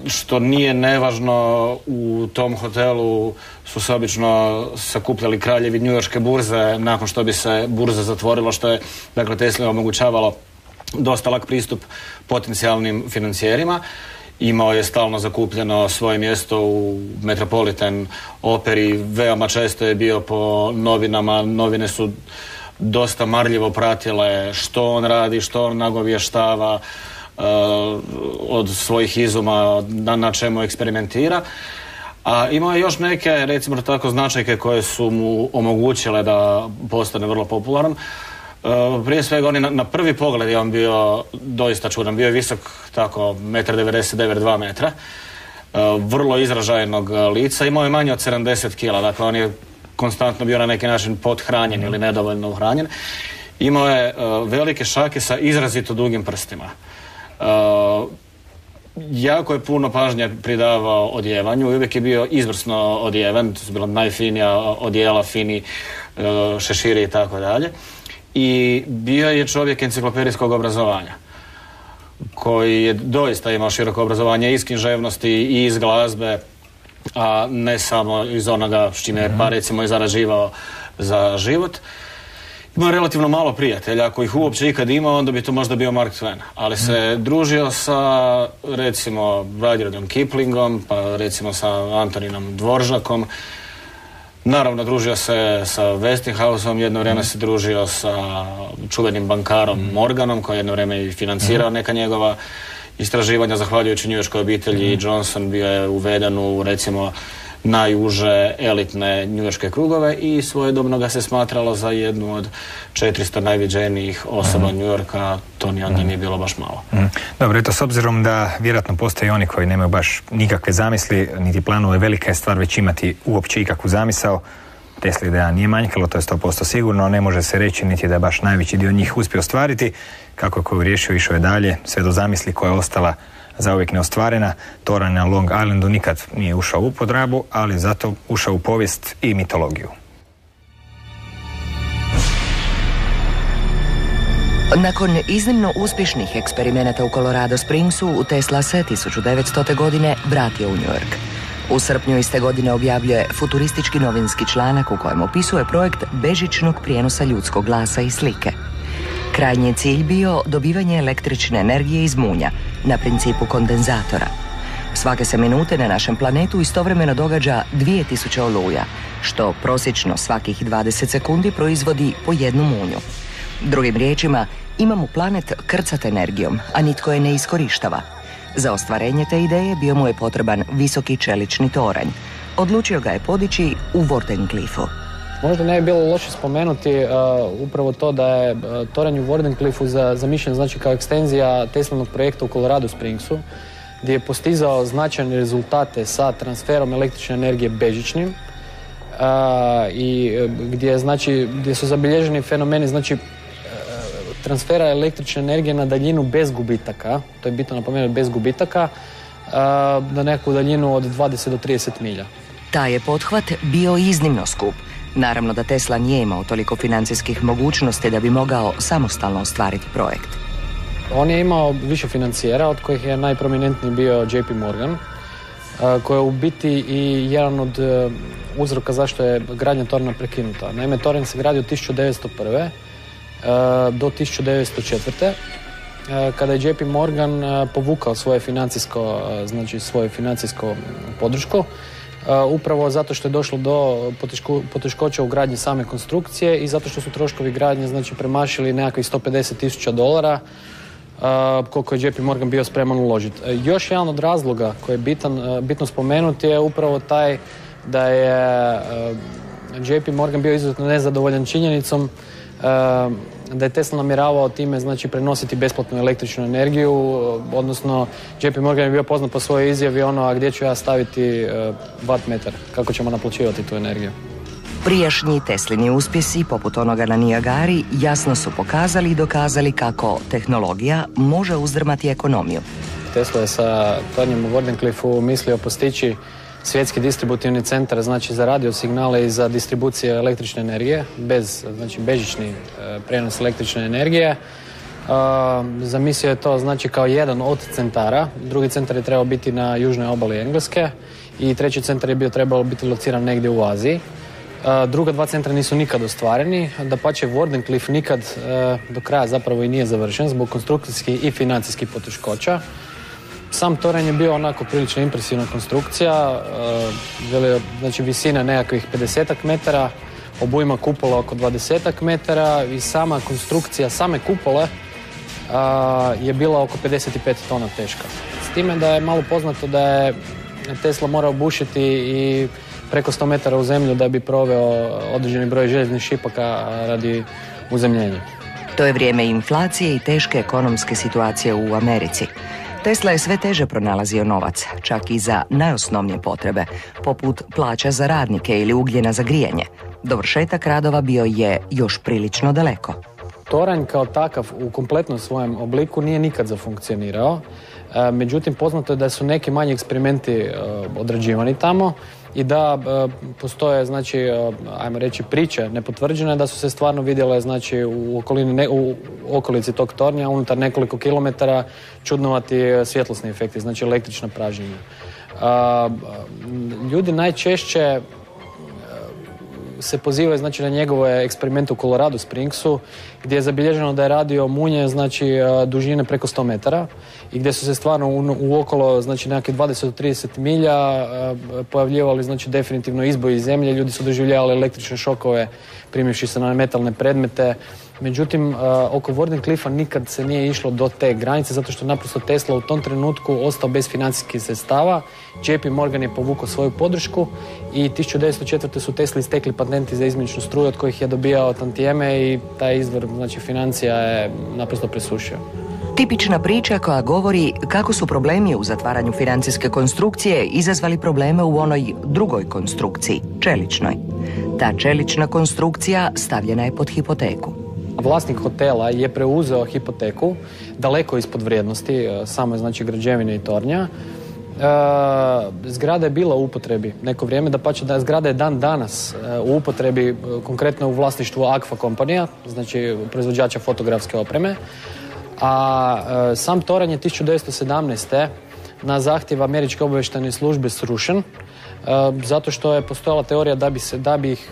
što nije nevažno. U tom hotelu su se obično sakupljali kraljevi njujorške burze nakon što bi se burza zatvorila, što je dakle Tesli omogućavalo dosta lak pristup potencijalnim financijerima. Imao je stalno zakupljeno svoje mjesto u Metropolitan operi, veoma često je bio po novinama, novine su dosta marljivo pratile što on radi, što on nagovještava, od svojih izuma na čemu eksperimentira. A imao je još neke, recimo tako, značajke koje su mu omogućile da postane vrlo popularan. Prije svega on je na prvi pogled je on bio doista čudan. Bio je visok tako 1,99 m, 2 metra, vrlo izražajnog lica, imao je manje od 70 kila, dakle on je konstantno bio na neki način pothranjen ili nedovoljno uhranjen. Imao je velike šake sa izrazito dugim prstima. Jako je puno pažnje pridavao odjevanju i uvijek je bio izvrsno odjevan, to su bila najfinija odjela, fini šeširi i tako dalje. I bio je čovjek enciklopedijskog obrazovanja, koji je doista imao široko obrazovanje iz književnosti i iz glazbe, a ne samo iz onoga s čime je pa recimo i zarađivao za život. Imao relativno malo prijatelja, ako ih uopće ikad imao, onda bi to možda bio Mark Twain, ali se družio sa recimo Rudyardom Kiplingom, pa recimo sa Antoninom Dvoržakom. Naravno, družio se sa Westinghouseom, jedno vrijeme se družio sa čuvenim bankarom Morganom, koji je jedno vrijeme i financirao neka njegova istraživanja. Zahvaljujući njujorškoj obitelji Johnson bio je uveden u recimo najuže elitne njujorške krugove i svojedobno ga se smatralo za jednu od 400 najviđenijih osoba New Yorka. To ni onda nije bilo baš malo. Dobro, eto, s obzirom da vjerojatno postoje oni koji nemaju baš nikakve zamisli niti planove, velika je stvar već imati uopće ikakvu zamisao. Tesla ideja nije manjkalo, to je 100% sigurno, ne može se reći niti da je baš najveći dio njih uspio ostvariti. Kako je koju riješio, išao je dalje, sve do zamisli koja je ostala zauvijek neostvarena. Toranj na Long Islandu nikad nije ušao u upotrebu, ali zato ušao u povijest i mitologiju. Nakon iznimno uspješnih eksperimenata u Colorado Springsu, Tesla se 1900. godine vratio u New York. U srpnju iste godine objavljuje futuristički novinski članak u kojem opisuje projekt bežičnog prijenosa ljudskog glasa i slike. Krajnji je cilj bio dobivanje električne energije iz munja na principu kondenzatora. Svake se minute na našem planetu istovremeno događa 2000 oluja, što prosječno svakih 20 sekundi proizvodi po jednu munju. Drugim riječima, imamo planet krcat energijom, a nitko je ne iskorištava. Za ostvarenje te ideje bio mu je potreban visoki čelični toranj. Odlučio ga je podići u Wardenclyffu. Možda ne bi bilo loše spomenuti upravo to da je toranj u Wardenclyffu zamišljen znači kao ekstenzija Teslanog projekta u Colorado Springsu, gdje je postizao značajne rezultate sa transferom električne energije bežičnim i gdje su zabilježeni fenomeni transfera električne energije na daljinu bez gubitaka, to je bitno napomenuti, bez gubitaka, na neku daljinu od 20 do 30 milja. Taj je pothvat bio iznimno skup. Naravno da Tesla nije imao toliko financijskih mogućnosti da bi mogao samostalno ostvariti projekt. On je imao više financijera, od kojih je najprominentniji bio JP Morgan, koji je u biti i jedan od uzroka zašto je gradnja tornja prekinuta. Naime, tornj se gradio 1901. do 1904. Kada je JP Morgan povukao svoju financijsku podršku, upravo zato što je došlo do poteškoća u gradnji same konstrukcije i zato što su troškovi gradnje premašili nekakvih $150,000, koliko je JP Morgan bio spreman uložiti. Još jedan od razloga koji je bitno spomenuti je upravo taj da je JP Morgan bio izuzetno nezadovoljan činjenicom da je Tesla namjeravao time prenositi besplatnu električnu energiju, odnosno JP Morgan je bio poznat po svojoj izjavi a gdje ću ja staviti watt metar, kako ćemo naplaćivati tu energiju. Prijašnji Teslini uspjesi, poput onoga na Nijagari, jasno su pokazali i dokazali kako tehnologija može uzdrmati ekonomiju. Tesla je sa tornjem u Wardenclyffu mislio postići svjetski distributivni centar, znači za radio signale i za distribuciju električne energije, bežični prijenos električne energije. Zamislio je to znači kao jedan od centara. Drugi centar je trebao biti na južnoj obali Engleske i treći centar je trebao biti lociran negdje u Aziji. Druga dva centra nisu nikad ostvareni, dapače Wardenclyffe nikad do kraja zapravo i nije završen zbog konstrukcijskih i financijskih poteškoća. Sam toranj je bio onako prilično impresivna konstrukcija, znači visina nekakvih 50 metara, obujma kupola oko 20 metara i sama konstrukcija same kupole je bila oko 55 tona teška. S time da je malo poznato da je Tesla morao bušiti i preko 100 metara u zemlju da bi proveo određeni broj željeznih šipaka radi uzemljenja. To je vrijeme inflacije i teške ekonomske situacije u Americi. Tesla je sve teže pronalazio novac, čak i za najosnovnije potrebe, poput plaća za radnike ili ugljena za grijanje. Dovršetak radova bio je još prilično daleko. Toranj kao takav u kompletnom svojem obliku nije nikad zafunkcionirao. Međutim, poznato je da su neki manji eksperimenti odrađivani tamo i da postoje, znači, ajmo reći, priče nepotvrđene da su se stvarno vidjele, znači, u okolici tog tornja, unutar nekoliko kilometara, čudnovati svjetlosni efekti, znači električna pražnjenja. Ljudi najčešće se pozivaju, znači, na njegove eksperimente u Colorado Springsu, gdje je zabilježeno da je radio munje, znači, dužine preko 100 metara i gdje su se stvarno u okolo, znači, nekakve 20 do 30 milja pojavljivali, znači, definitivno izboji iz zemlje. Ljudi su doživljavali električne šokove primivši se na metalne predmete. Međutim, oko Wardenclyffa nikad se nije išlo do te granice, zato što naprosto Tesla u tom trenutku ostao bez financijskih sredstava. JP Morgan je povukao svoju podršku i 1904. su Tesli istekli patenti za izmjeničnu struju od kojih je dobijao tantijeme i taj izvor, znači, financija je naprosto presušio. Tipična priča koja govori kako su problemi u zatvaranju financijske konstrukcije izazvali probleme u onoj drugoj konstrukciji, čeličnoj. Ta čelična konstrukcija stavljena je pod hipoteku. Vlasnik hotela je preuzeo hipoteku daleko ispod vrijednosti same, znači, građevine i tornja. Zgrada je bila u upotrebi neko vrijeme, dapače da zgrada je dan danas u upotrebi, konkretno u vlasništvu Agfa kompanija, znači proizvođača fotografske opreme. A sam toranj je 1917. na zahtjev američke obavještajne službe srušen, zato što je postojala teorija da bi ih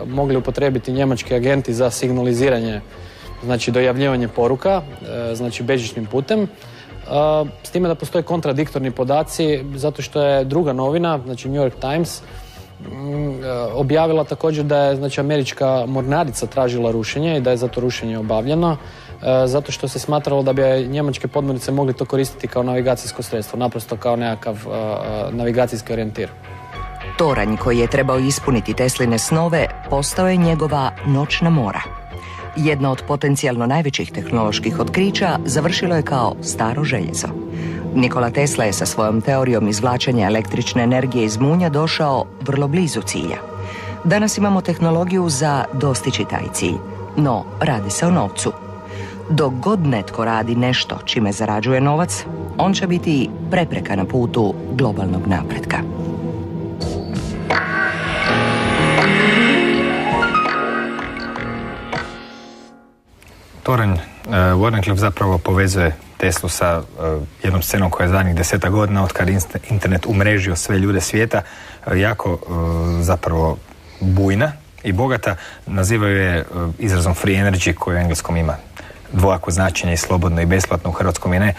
mogli upotrebiti njemački agenti za signaliziranje, znači dojavljivanje poruka, znači bežičnim putem. S time da postoje kontradiktorni podaci, zato što je druga novina, znači New York Times, objavila također da je, znači, američka mornarica tražila rušenje i da je zato rušenje obavljeno, zato što se smatralo da bi njemačke podmornice mogli to koristiti kao navigacijsko sredstvo, naprosto kao nekakav navigacijski orijentir. Toranj koji je trebao ispuniti Tesline snove postao je njegova noćna mora. Jedno od potencijalno najvećih tehnoloških otkrića završilo je kao staro željezo. Nikola Tesla je sa svojom teorijom izvlačenja električne energije iz munja došao vrlo blizu cilja. Danas imamo tehnologiju za dostići taj cilj, no radi se o novcu. Dok god netko radi nešto čime zarađuje novac, on će biti prepreka na putu globalnog napretka. Toranj Wardenclyffe zapravo povezuje Teslu sa jednom scenom koja je zadnjih 10 godina, od kad internet umrežio sve ljude svijeta, jako zapravo bujna i bogata. Nazivaju je izrazom free energy, koji u engleskom ima dvojako značenje, i slobodno i besplatno, u hrvatskom i ne.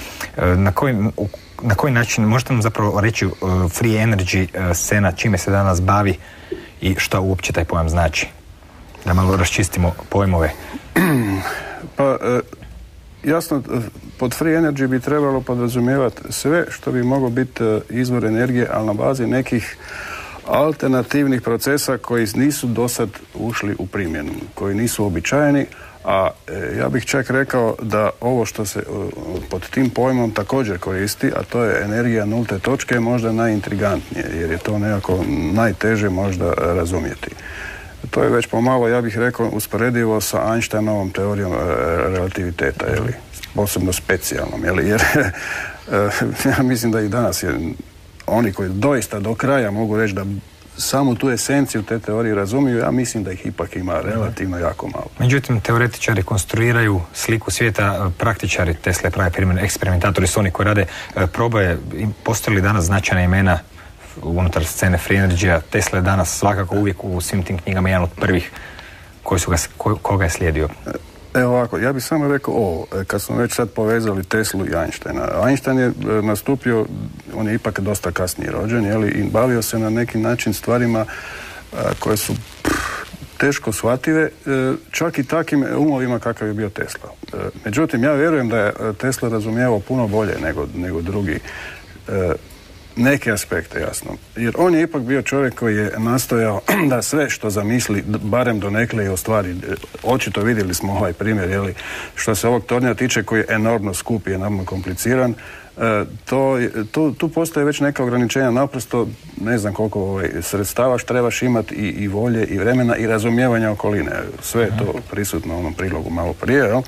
Na koji način možete nam zapravo reći free energy scena, čime se danas bavi i što uopće taj pojam znači? Da malo raščistimo pojmove. Pa, jasno, pod free energy bi trebalo podrazumijevati sve što bi moglo biti izvor energije, ali na bazi nekih alternativnih procesa koji nisu dosad ušli u primjenu, koji nisu uobičajeni, a ja bih čak rekao da ovo što se pod tim pojmom također koristi, a to je energija nulte točke, možda najintrigantnije, jer je to nekako najteže možda razumjeti. to je već pomalo, ja bih rekao, usporedivo sa Einsteinovom teorijom relativiteta, jeli, posebno specijalnom, jeli, jer ja mislim da i danas oni koji doista do kraja mogu reći da samo tu esenciju te teorije razumiju, ja mislim da ih ipak ima relativno jako malo. Međutim, teoretičari konstruiraju sliku svijeta, praktičari, Tesla pravi primjer, eksperimentatori su oni koji rade probaje. Postoje li danas značajna imena unutar scene Free Energy-a? Tesla je danas svakako uvijek u svim tim knjigama jedan od prvih koga je slijedio. Evo ovako, ja bih samo rekao ovo, kad smo već sad povezali Teslu i Einsteina. Einstein je nastupio, on je ipak dosta kasnije rođen, jeli, i bavio se na neki način stvarima koje su teško shvative, čak i takim umovima kakav je bio Tesla. Međutim, ja vjerujem da je Tesla razumijevao puno bolje nego drugi neke aspekte, jasno. Jer on je ipak bio čovjek koji je nastojao da sve što zamisli, barem donekle i ostvari. Očito vidjeli smo ovaj primjer, jeli, što se ovog tornja tiče, koji je enormno skup i enormno kompliciran. Tu postoje već neka ograničenja, naprosto ne znam koliko sredstava trebaš imati i volje i vremena i razumijevanja okoline. Sve je to prisutno u onom prilogu malo prije, jel?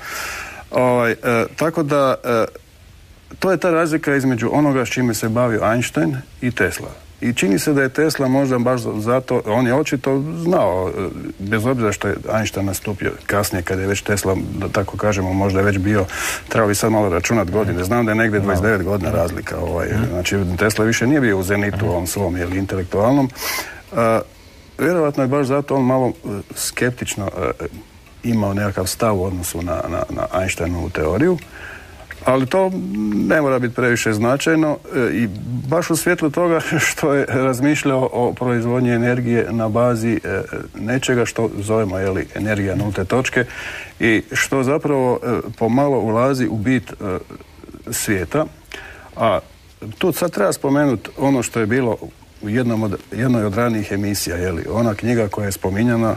Tako da to je ta razlika između onoga s čime se bavio Einstein i Tesla. I čini se da je Tesla možda baš zato, on je očito znao, bez obzira što je Einstein nastupio kasnije, kada je već Tesla, da tako kažemo, možda je već bio, treba bi sad malo računati godine, znam da je negdje 29 godina razlika. Znači, Tesla više nije bio u zenitu ovom svom, jel, intelektualnom. Vjerovatno je baš zato on malo skeptično imao nekakav stav u odnosu na Einsteinovu teoriju. Ali to ne mora biti previše značajno i baš u svjetlu toga što je razmišljao o proizvodnji energije na bazi nečega što zovemo, jeli, energija nulte točke i što zapravo pomalo ulazi u bit svijeta. A tu sad treba spomenuti ono što je bilo u jednoj od ranijih emisija, jeli, ona knjiga koja je spominjana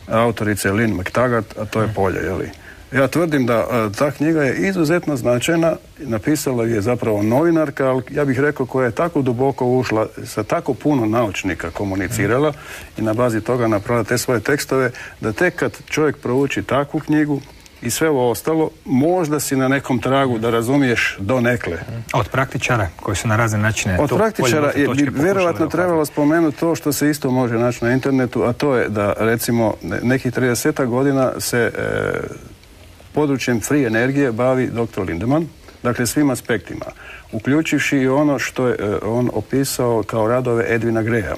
autorice Lynn McTaggart, a to je Polje, jeli. Ja tvrdim da ta knjiga je izuzetno značajna, napisala je zapravo novinarka, ali ja bih rekao koja je tako duboko ušla, sa tako puno naučnika komunicirala i na bazi toga napravila te svoje tekstove, da tek kad čovjek prouči takvu knjigu i sve ovo ostalo, možda si na nekom tragu da razumiješ donekle. Od praktičara koji su na razne načine... Od praktičara bi vjerovatno trebalo spomenuti to što se isto može naći na internetu, a to je da recimo nekih 30 godina se... područjem free energije bavi dr. Lindemann, dakle svim aspektima, uključivši i ono što je on opisao kao radove Edwina Greya,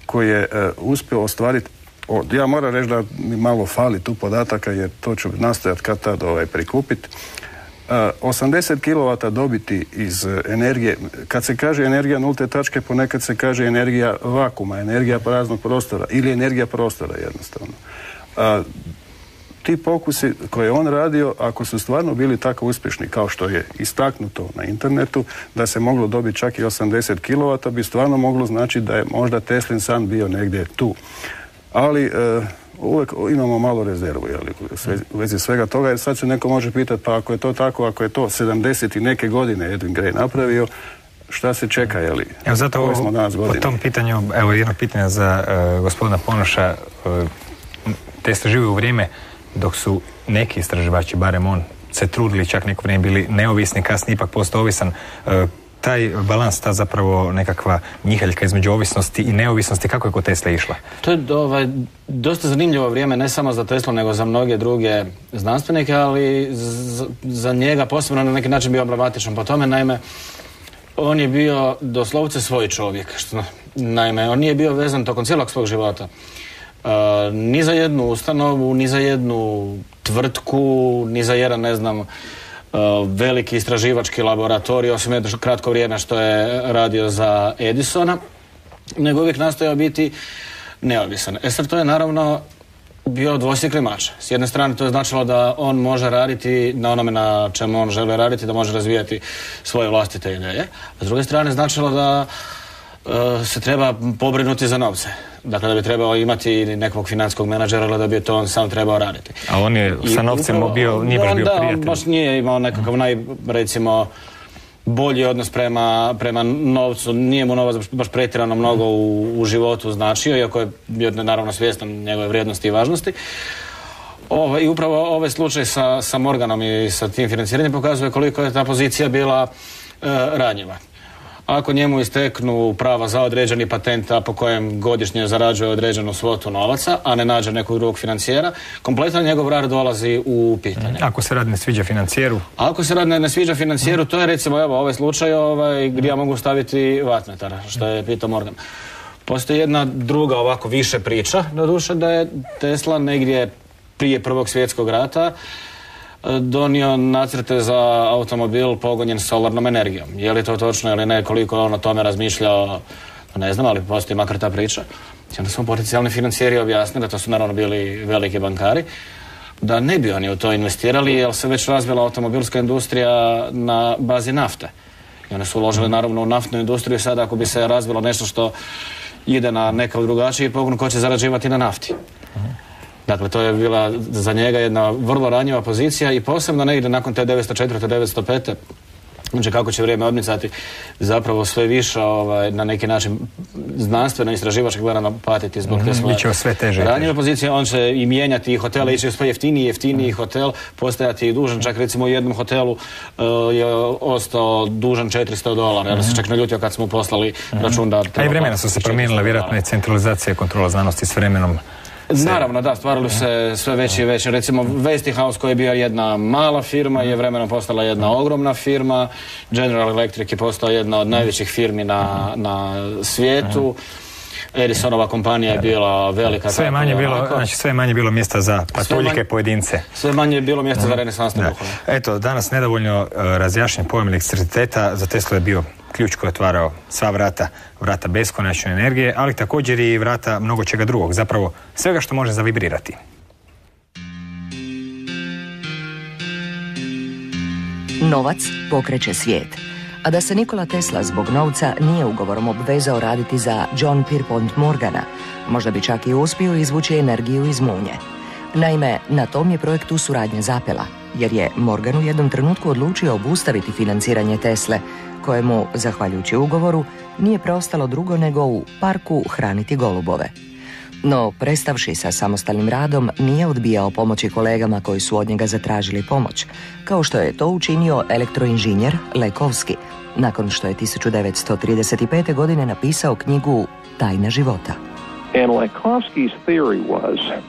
koji je uspio ostvariti, ja moram reći da mi malo fali tu podataka, jer to ću nastojati kad tad prikupiti, 80 kW dobiti iz energije, kad se kaže energija nulte tačke, ponekad se kaže energija vakuma, energija praznog prostora ili energija prostora jednostavno. Ti pokusi koje je on radio, ako su stvarno bili tako uspješni kao što je istaknuto na internetu, da se moglo dobiti čak i 80 kW, bi stvarno moglo značiti da je možda Teslin san bio negdje tu. Ali uvijek imamo malo rezervu, jeli, u vezi svega toga, jer sad se neko može pitati, pa ako je to tako, ako je to 70 i neke godine Edwin Grey napravio, šta se čeka, jeli? Evo zato smo danas po tom pitanju, evo jedno pitanje za gospodina Ponoša. Tesla živi u vrijeme dok su neki istraživači, barem on, se trudili, čak neko vrijeme bili neovisni, kasnije ipak postao ovisan. Taj balans, ta zapravo nekakva njihaljka između ovisnosti i neovisnosti, kako je kod Tesla išla? To je dosta zanimljivo vrijeme, ne samo za Teslu, nego za mnoge druge znanstvenike, ali za njega posebno na neki način bio problematičan po tome. Naime, on je bio doslovce svoj čovjek. Naime, on nije bio vezan tokom cijelog svog života. Ni za jednu ustanovu, ni za jednu tvrtku, ni za jedan, ne znam, veliki istraživački laboratorij, osim jedno kratko vrijeme što je radio za Edisona, nego uvijek nastojao biti neovisan. Sad to je naravno bio dvosjekli mač. S jedne strane to je značilo da on može raditi na onome na čemu on želi raditi, da može razvijati svoje vlastite ideje. A s druge strane značilo da se treba pobrinuti za novce. Dakle, da bi trebao imati nekog financijskog menadžera, ili da bi to on sam trebao raditi. A on je sa novcem nije baš bio prijatelj. Baš nije imao nekakav recimo, bolji odnos prema novcu, nije mu novac baš pretjerano mnogo u životu značio, iako je bio naravno svjestan njegove vrijednosti i važnosti. I upravo ovaj slučaj sa Morganom i sa tim financiranjem pokazuje koliko je ta pozicija bila ranjiva. Ako njemu isteknu prava za određeni patent, a po kojem godišnje zarađuje određenu svotu novaca, a ne nađe nekog drugog financijera, kompletan njegov rad dolazi u pitanje. Ako se rad ne sviđa financijeru? Ako se rad ne sviđa financijeru, to je recimo ovaj slučaj gdje ja mogu staviti vatmetara, što je pitao Morgan. Postoji jedna druga ovako više priča, doduše, da je Tesla negdje prije Prvog svjetskog rata donio nacrte za automobil pogonjen solarnom energijom. Je li to točno ili ne, koliko on o tome razmišljao, ne znam, ali postoji makar ta priča. I onda smo potencijalni financijeri objasnili, da to su naravno bili veliki bankari, da ne bi oni u to investirali, jer se već razvila automobilska industrija na bazi nafte. I one su uložili naravno u naftnu industriju i sada ako bi se razvilo nešto što ide na nekakav drugačiji pogon, ko će zarađivati na nafti. Dakle, to je bila za njega jedna vrlo ranjiva pozicija i posebno negdje nakon te 904. 905. Znači kako će vrijeme odmicati, zapravo sve više na neki način znanstveno istraživački gledano patiti zbog te svoje ranjive pozicije. On će i mijenjati hotele, ići u sve jeftiniji hotel, postajati i dužan. Čak recimo u jednom hotelu je ostao dužan $400. Ja se čak naljutio kad smo poslali račun da... A i vremena su se promijenila, vjerojatno je centralizacija i kontrola znanosti s vremenom. Naravno, da, stvarali se sve veći i veći. Recimo, Westinghouse, koji je bio jedna mala firma, je vremenom postala jedna ogromna firma. General Electric je postao jedna od najvećih firmi na svijetu. Edisonova kompanija je bila velika. Sve je manje bilo mjesta za patuljike pojedince. Sve manje je bilo mjesta za renesansne duhove. Eto, danas nedovoljno razjašnjen pojam elektriciteta. Za Teslu je bio ključ koji je otvarao sva vrata beskonačne energije, ali također i vrata mnogo čega drugog, zapravo svega što može zavibrirati. Novac pokreće svijet. A da se Nikola Tesla zbog novca nije ugovorom obvezao raditi za John Pierpont Morgana, možda bi čak i uspio izvući energiju iz munje. Naime, na tom je projektu suradnja zapela, jer je Morgan u jednom trenutku odlučio obustaviti financiranje Tesle, kojemu, zahvaljujući ugovoru, nije preostalo drugo nego u parku hraniti golubove. No, prestavši sa samostalnim radom, nije odbijao pomoći kolegama koji su od njega zatražili pomoć, kao što je to učinio elektroinženjer Lejkovski, nakon što je 1935. godine napisao knjigu Tajna života.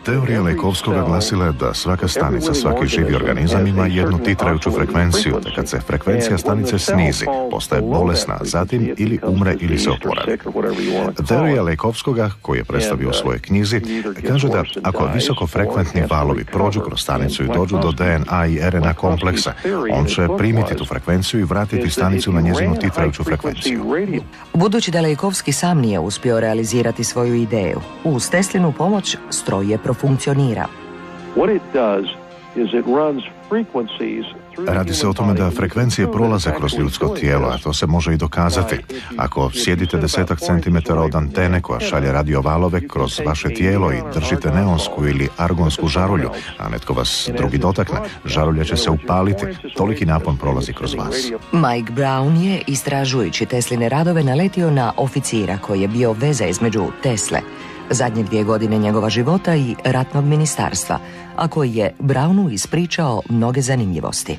Teorija Lejkovskoga glasila je da svaka stanica, svaki živi organizam ima jednu titrajuću frekvenciju, te kad se frekvencija stanice snizi, postaje bolesna, zatim ili umre ili se oporavi. Teorija Lejkovskoga, koju je predstavio u svojoj knjizi, kaže da ako visokofrekventni valovi prođu kroz stanicu i dođu do DNA i RNA kompleksa, on će primiti tu frekvenciju i vratiti stanicu na njezinu titrajuću frekvenciju. Budući da Lejkovski sam nije uspio realizirati svoju ideju, uz Teslinu pomoć stroj je profunkcionirao. Radi se o tome da frekvencije prolaze kroz ljudsko tijelo, a to se može i dokazati. Ako sjedite 10 centimetara od antene koja šalje radiovalove kroz vaše tijelo i držite neonsku ili argonsku žarulju, a netko vas drugi dotakne, žarulja će se upaliti, toliki napon prolazi kroz vas. Mike Brown je, istražujući Tesline radove, naletio na oficira koji je bio veza između Tesle, zadnje 2 godine njegova života i ratnog ministarstva, a koji je Brownu ispričao mnoge zanimljivosti.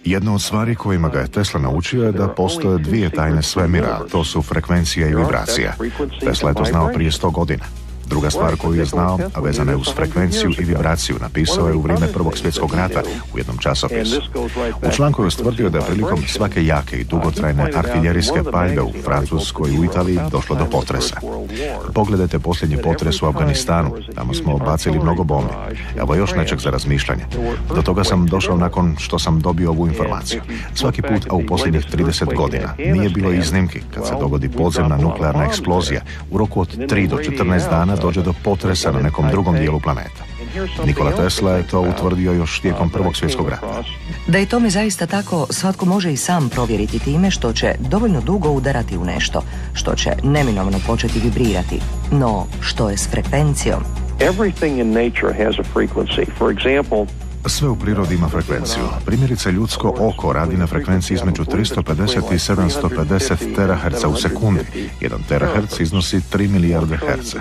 Jedna od stvari kojima ga je Tesla naučio je da postoje 2 tajne svemira, a to su frekvencija i vibracija. Tesla je to znao prije 100 godina. Druga stvar koju je znao, a vezana je uz frekvenciju i vibraciju, napisao je u vrijeme Prvog svjetskog rata u jednom časopisu. U članku je ustvrdio da je prilikom svake jake i dugotrajne artiljerijske paljbe u Francuskoj i u Italiji došlo do potresa. Pogledajte posljednji potres u Afganistanu, tamo smo bacili mnogo bombi. Evo još nečeg za razmišljanje. Do toga sam došao nakon što sam dobio ovu informaciju. Svaki put, a u posljednjih 30 godina, nije bilo iznimki kad se dogodi podzemna nuklearna eksplozija. U roku od 3 do 14 dana dođe do potresa na nekom drugom dijelu planeta. Nikola Tesla je to utvrdio još tijekom Prvog svjetskog rata. Da je tome zaista tako, svatko može i sam provjeriti time što će dovoljno dugo udarati u nešto, što će neminovno početi vibrirati. No, što je s frekvencijom? Sve u prirodi ima frekvenciju. Primjerice, ljudsko oko radi na frekvenciji između 350 i 750 teraherca u sekundi. 1 teraherc iznosi 3 milijarde herca.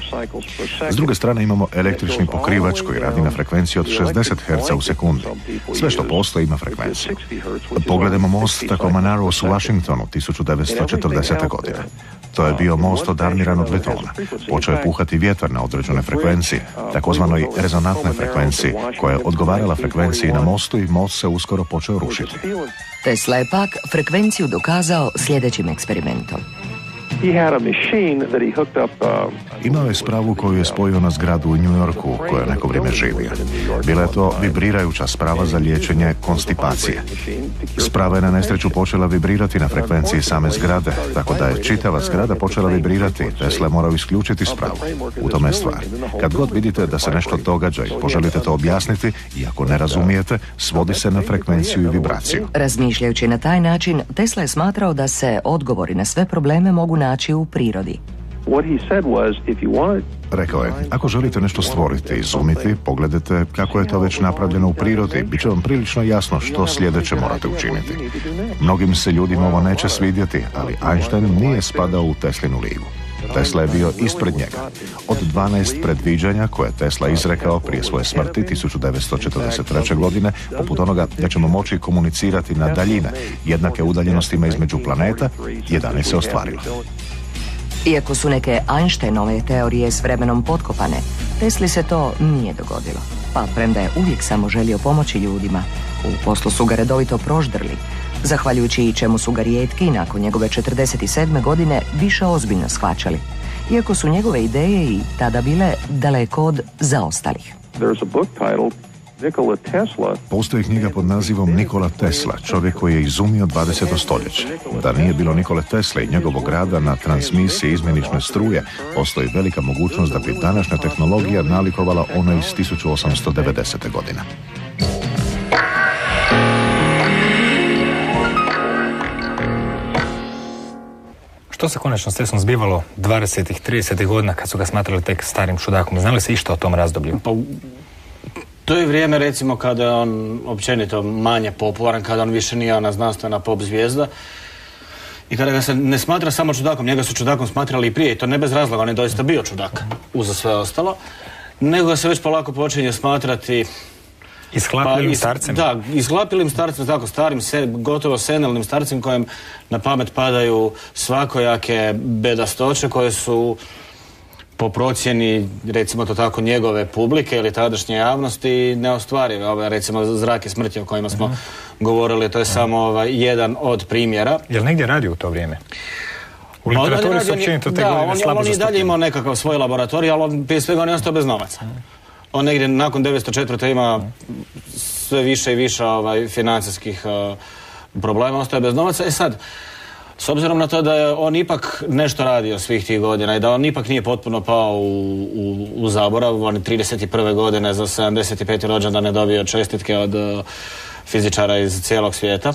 S druge strane imamo električni pokrivač koji radi na frekvenciji od 60 herca u sekundi. Sve što postoji ima frekvenciju. Pogledajmo most tako Monroe u Washingtonu 1940. godine. To je bio most od armiranog betona. Počeo je puhati vjetar na određenoj frekvenciji, takozvanoj rezonantnoj frekvenciji, koja je odgovarala frekvenciji na mostu i most se uskoro počeo rušiti. Tesla je pak frekvenciju dokazao sljedećim eksperimentom. Imao je spravu koju je spojio na zgradu u New Yorku, koja je neko vrijeme živio. Bila je to vibrirajuća sprava za liječenje konstipacije. Sprava je na nesreću počela vibrirati na frekvenciji same zgrade, tako da je čitava zgrada počela vibrirati. Tesla je morao isključiti spravu. U tome je stvar. Kad god vidite da se nešto događa i poželite to objasniti, i ako ne razumijete, svodi se na frekvenciju i vibraciju. Razmišljajući na taj način, Tesla je smatrao da se odgovori na sve probleme mogu naći u prirodi. Rekao je, ako želite nešto stvoriti, izumiti, pogledajte kako je to već napravljeno u prirodi, bit će vam prilično jasno što sljedeće morate učiniti. Mnogim se ljudima ovo neće svidjeti, ali Einstein nije spadao u Teslinu ligu. Tesla je bio ispred njega. Od 12 predviđanja koje je Tesla izrekao prije svoje smrti 1943. godine, poput onoga da ćemo moći komunicirati na daljine, jednake udaljenostima između planeta, 11 se ostvarilo. Iako su neke Einsteinove teorije s vremenom potkopane, Tesli se to nije dogodilo. Pa premda je uvijek samo želio pomoći ljudima, u poslu su ga redovito proždrli, zahvaljujući i čemu su ga rijetki nakon njegove 47. godine više ozbiljno shvaćali, iako su njegove ideje i tada bile daleko od zaostalih. Postoji knjiga pod nazivom Nikola Tesla, čovjek koji je izumio 20. stoljeće. Da nije bilo Nikole Tesla i njegovog rada na transmisiji izmjenične struje, postoji velika mogućnost da bi današnja tehnologija nalikovala ona iz 1890. godine. Što se konačno s Teslom zbivalo 20-ih, 30-ih godina kad su ga smatrali tek starim čudakom? Znali se išta o tom razdoblju? To je vrijeme, recimo, kada je on općenito manje popularan, kada on više nije ona znanstvena pop zvijezda i kada ga se ne smatra samo čudakom, njega su čudakom smatrali i prije, i to ne bez razloga, on je doista bio čudak uza sve ostalo, nego ga se već polako počinje smatrati ishlapilim starcem. Da, ishlapilim starcem, tako starim, gotovo senilnim starcem kojem na pamet padaju svakojake bedastoće koje su po procjeni, recimo to tako, njegove publike ili tadašnje javnosti neostvarive. Ove, recimo, Zrak i smrti o kojima smo govorili, to je samo jedan od primjera. Jel negdje radio u to vrijeme? U literaturi su općenito te godine slabo zastupljeni. On i dalje imao nekakav svoj laboratorij, ali on, prije svega on je ostao bez novaca. On negdje nakon 1904. ima sve više i više financijskih problema, ostaje bez novaca. E sad, s obzirom na to da je on ipak nešto radio svih tih godina i da on ipak nije potpuno pao u zaborav, on 31. godine za 75. rođendan je dobio čestitke od fizičara iz cijelog svijeta.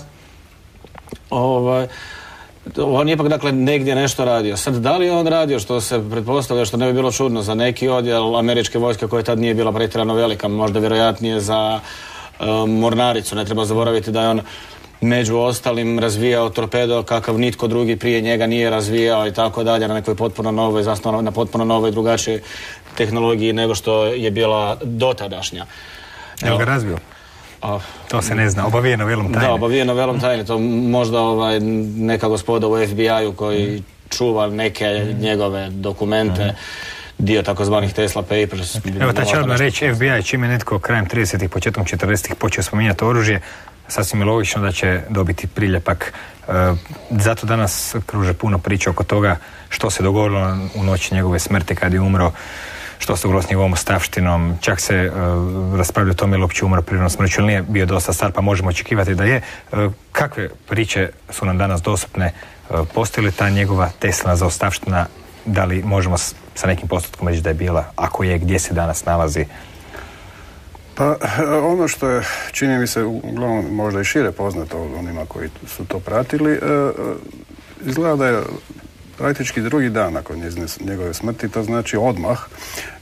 On je ipak, dakle, negdje nešto radio. Sad, da li je on radio, što se pretpostavlja, što ne bi bilo čudno za neki odjel američke vojske koja tad nije bila pretjerano velika, možda vjerojatnije za mornaricu. Ne treba zaboraviti da je on među ostalim razvijao torpedo kakav nitko drugi prije njega nije razvijao i tako dalje, na nekoj potpuno novoj, zasnovano na potpuno novoj drugačijoj tehnologiji nego što je bila dotadašnja. Evo ga razvio? To se ne zna, obavijeno velom tajne. Da, obavijeno velom tajne, to možda neka gospoda u FBI-u koji čuva neke njegove dokumente, dio takozvanih Tesla Papers. Evo, ta će odmah reći FBI, čim je netko krajem 30-ih, početkom 40-ih počeo spominjati oružje, sasvim je logično da će dobiti priljepak. Zato danas kruže puno priča oko toga što se dogodilo u noći njegove smrti kad je umro, što se dogodilo s njegovom ostavštinom. Čak se raspravlja o tome ili uopće umro prirodnom smrću ili nije, bio dosta star, pa možemo očekivati da je. Kakve priče su nam danas dostupne? Postoji li ta njegova Teslina zaostavština? Da li možemo sa nekim postotkom reći da je bila? Ako je, gdje se danas nalazi? Pa ono što je, čini mi se, uglavnom možda i šire poznato onima koji su to pratili, izgleda da je praktički drugi dan nakon njegove smrti, to znači odmah,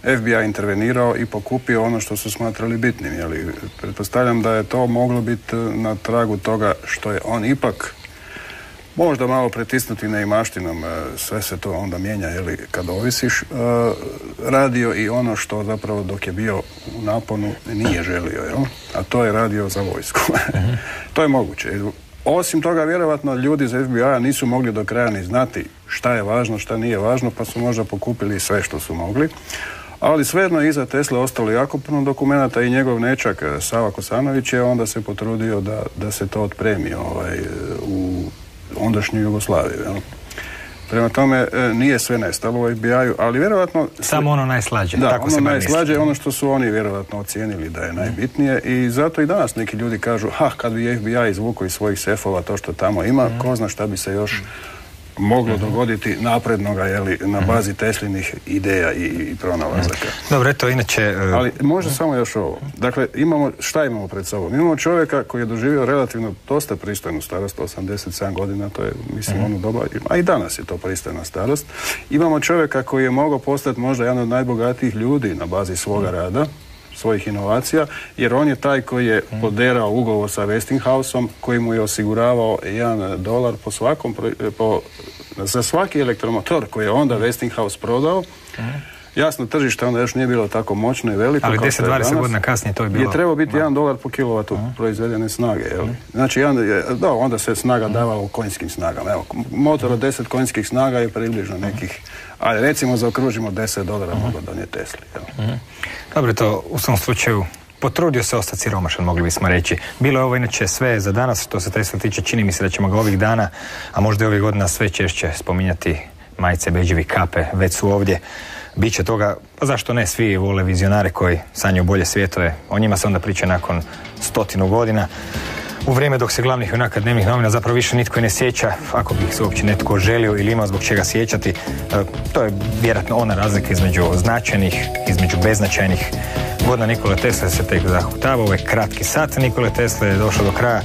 FBI intervenirao i pokupio ono što su smatrali bitnim. Pretpostavljam da je to moglo biti na tragu toga što je on ipak možda malo pretisnuti neimaštinom, sve se to onda mijenja, kad ovisiš, radio i ono što zapravo dok je bio u naponu nije želio, a to je radio za vojsku. To je moguće. Osim toga, vjerovatno ljudi iz FBI-a nisu mogli do kraja ni znati šta je važno, šta nije važno, pa su možda pokupili sve što su mogli. Ali svejedno je iza Tesle ostalo jako puno dokumenata i njegov nečak Sava Kosanović je onda se potrudio da se to otpremi u ondašnju Jugoslaviju. Prema tome, nije sve nestalo u FBI-u, ali vjerojatno... Samo ono najslađe. Da, tako ono najslađe je ono što su oni vjerojatno ocijenili da je najbitnije i zato i danas neki ljudi kažu, kad bi FBI izvukao iz svojih sefova to što tamo ima, ko zna šta bi se još moglo dogoditi naprednoga, na bazi Teslinih ideja i pronalazaka. Dobro, eto, inače... Ali može samo još ovo. Dakle, šta imamo pred sobom? Imamo čovjeka koji je doživio relativno dosta pristojnu starost, 87 godina, to je, mislim, ono doba, a i danas je to pristojna starost. Imamo čovjeka koji je mogao postati možda jedan od najbogatijih ljudi na bazi svoga rada, svojih inovacija, jer on je taj koji je poderao ugovor sa Westinghouseom, koji mu je osiguravao $1 po svakom, za svaki elektromotor koji je onda Westinghouse prodao. Jasno, tržište onda još nije bilo tako moćno i veliko. Ali 10-20 godina kasnije to je bilo... Je trebao biti $1 po kilovatu proizvedene snage. Znači, onda se snaga davala u konjskim snagama. Evo, motor od 10 konjskih snaga je približno nekih, ali recimo zaokružimo $10 moglo donijeti Tesli. Dobro, to u svom slučaju potrudio se ostati siromašan, mogli bismo reći. Bilo je ovo inače sve za danas, što se Tesla tiče, čini mi se da ćemo ga ovih dana, a možda i ovih godina sve češće spominjati. Majice, bedževi, kape, već su ovdje. Biće toga, pa zašto ne, svi vole vizionare koji sanjaju bolje svjetove. O njima se onda priča nakon 100 godina. U vrijeme dok se glavnih junaka dnevnih novina zapravo više nitko i ne sjeća, ako bi ih se uopće netko želio ili imao zbog čega sjećati. To je vjerojatno ona razlika između značajnih, između beznačajnih. Godina Nikole Tesle se tek zahutava, ovo je kratki sat. Nikole Tesle je došao do kraja.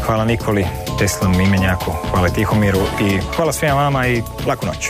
Hvala Nikoli, Teslom imenjaku, hvala Tihomiru i hvala svima vama i laku noć.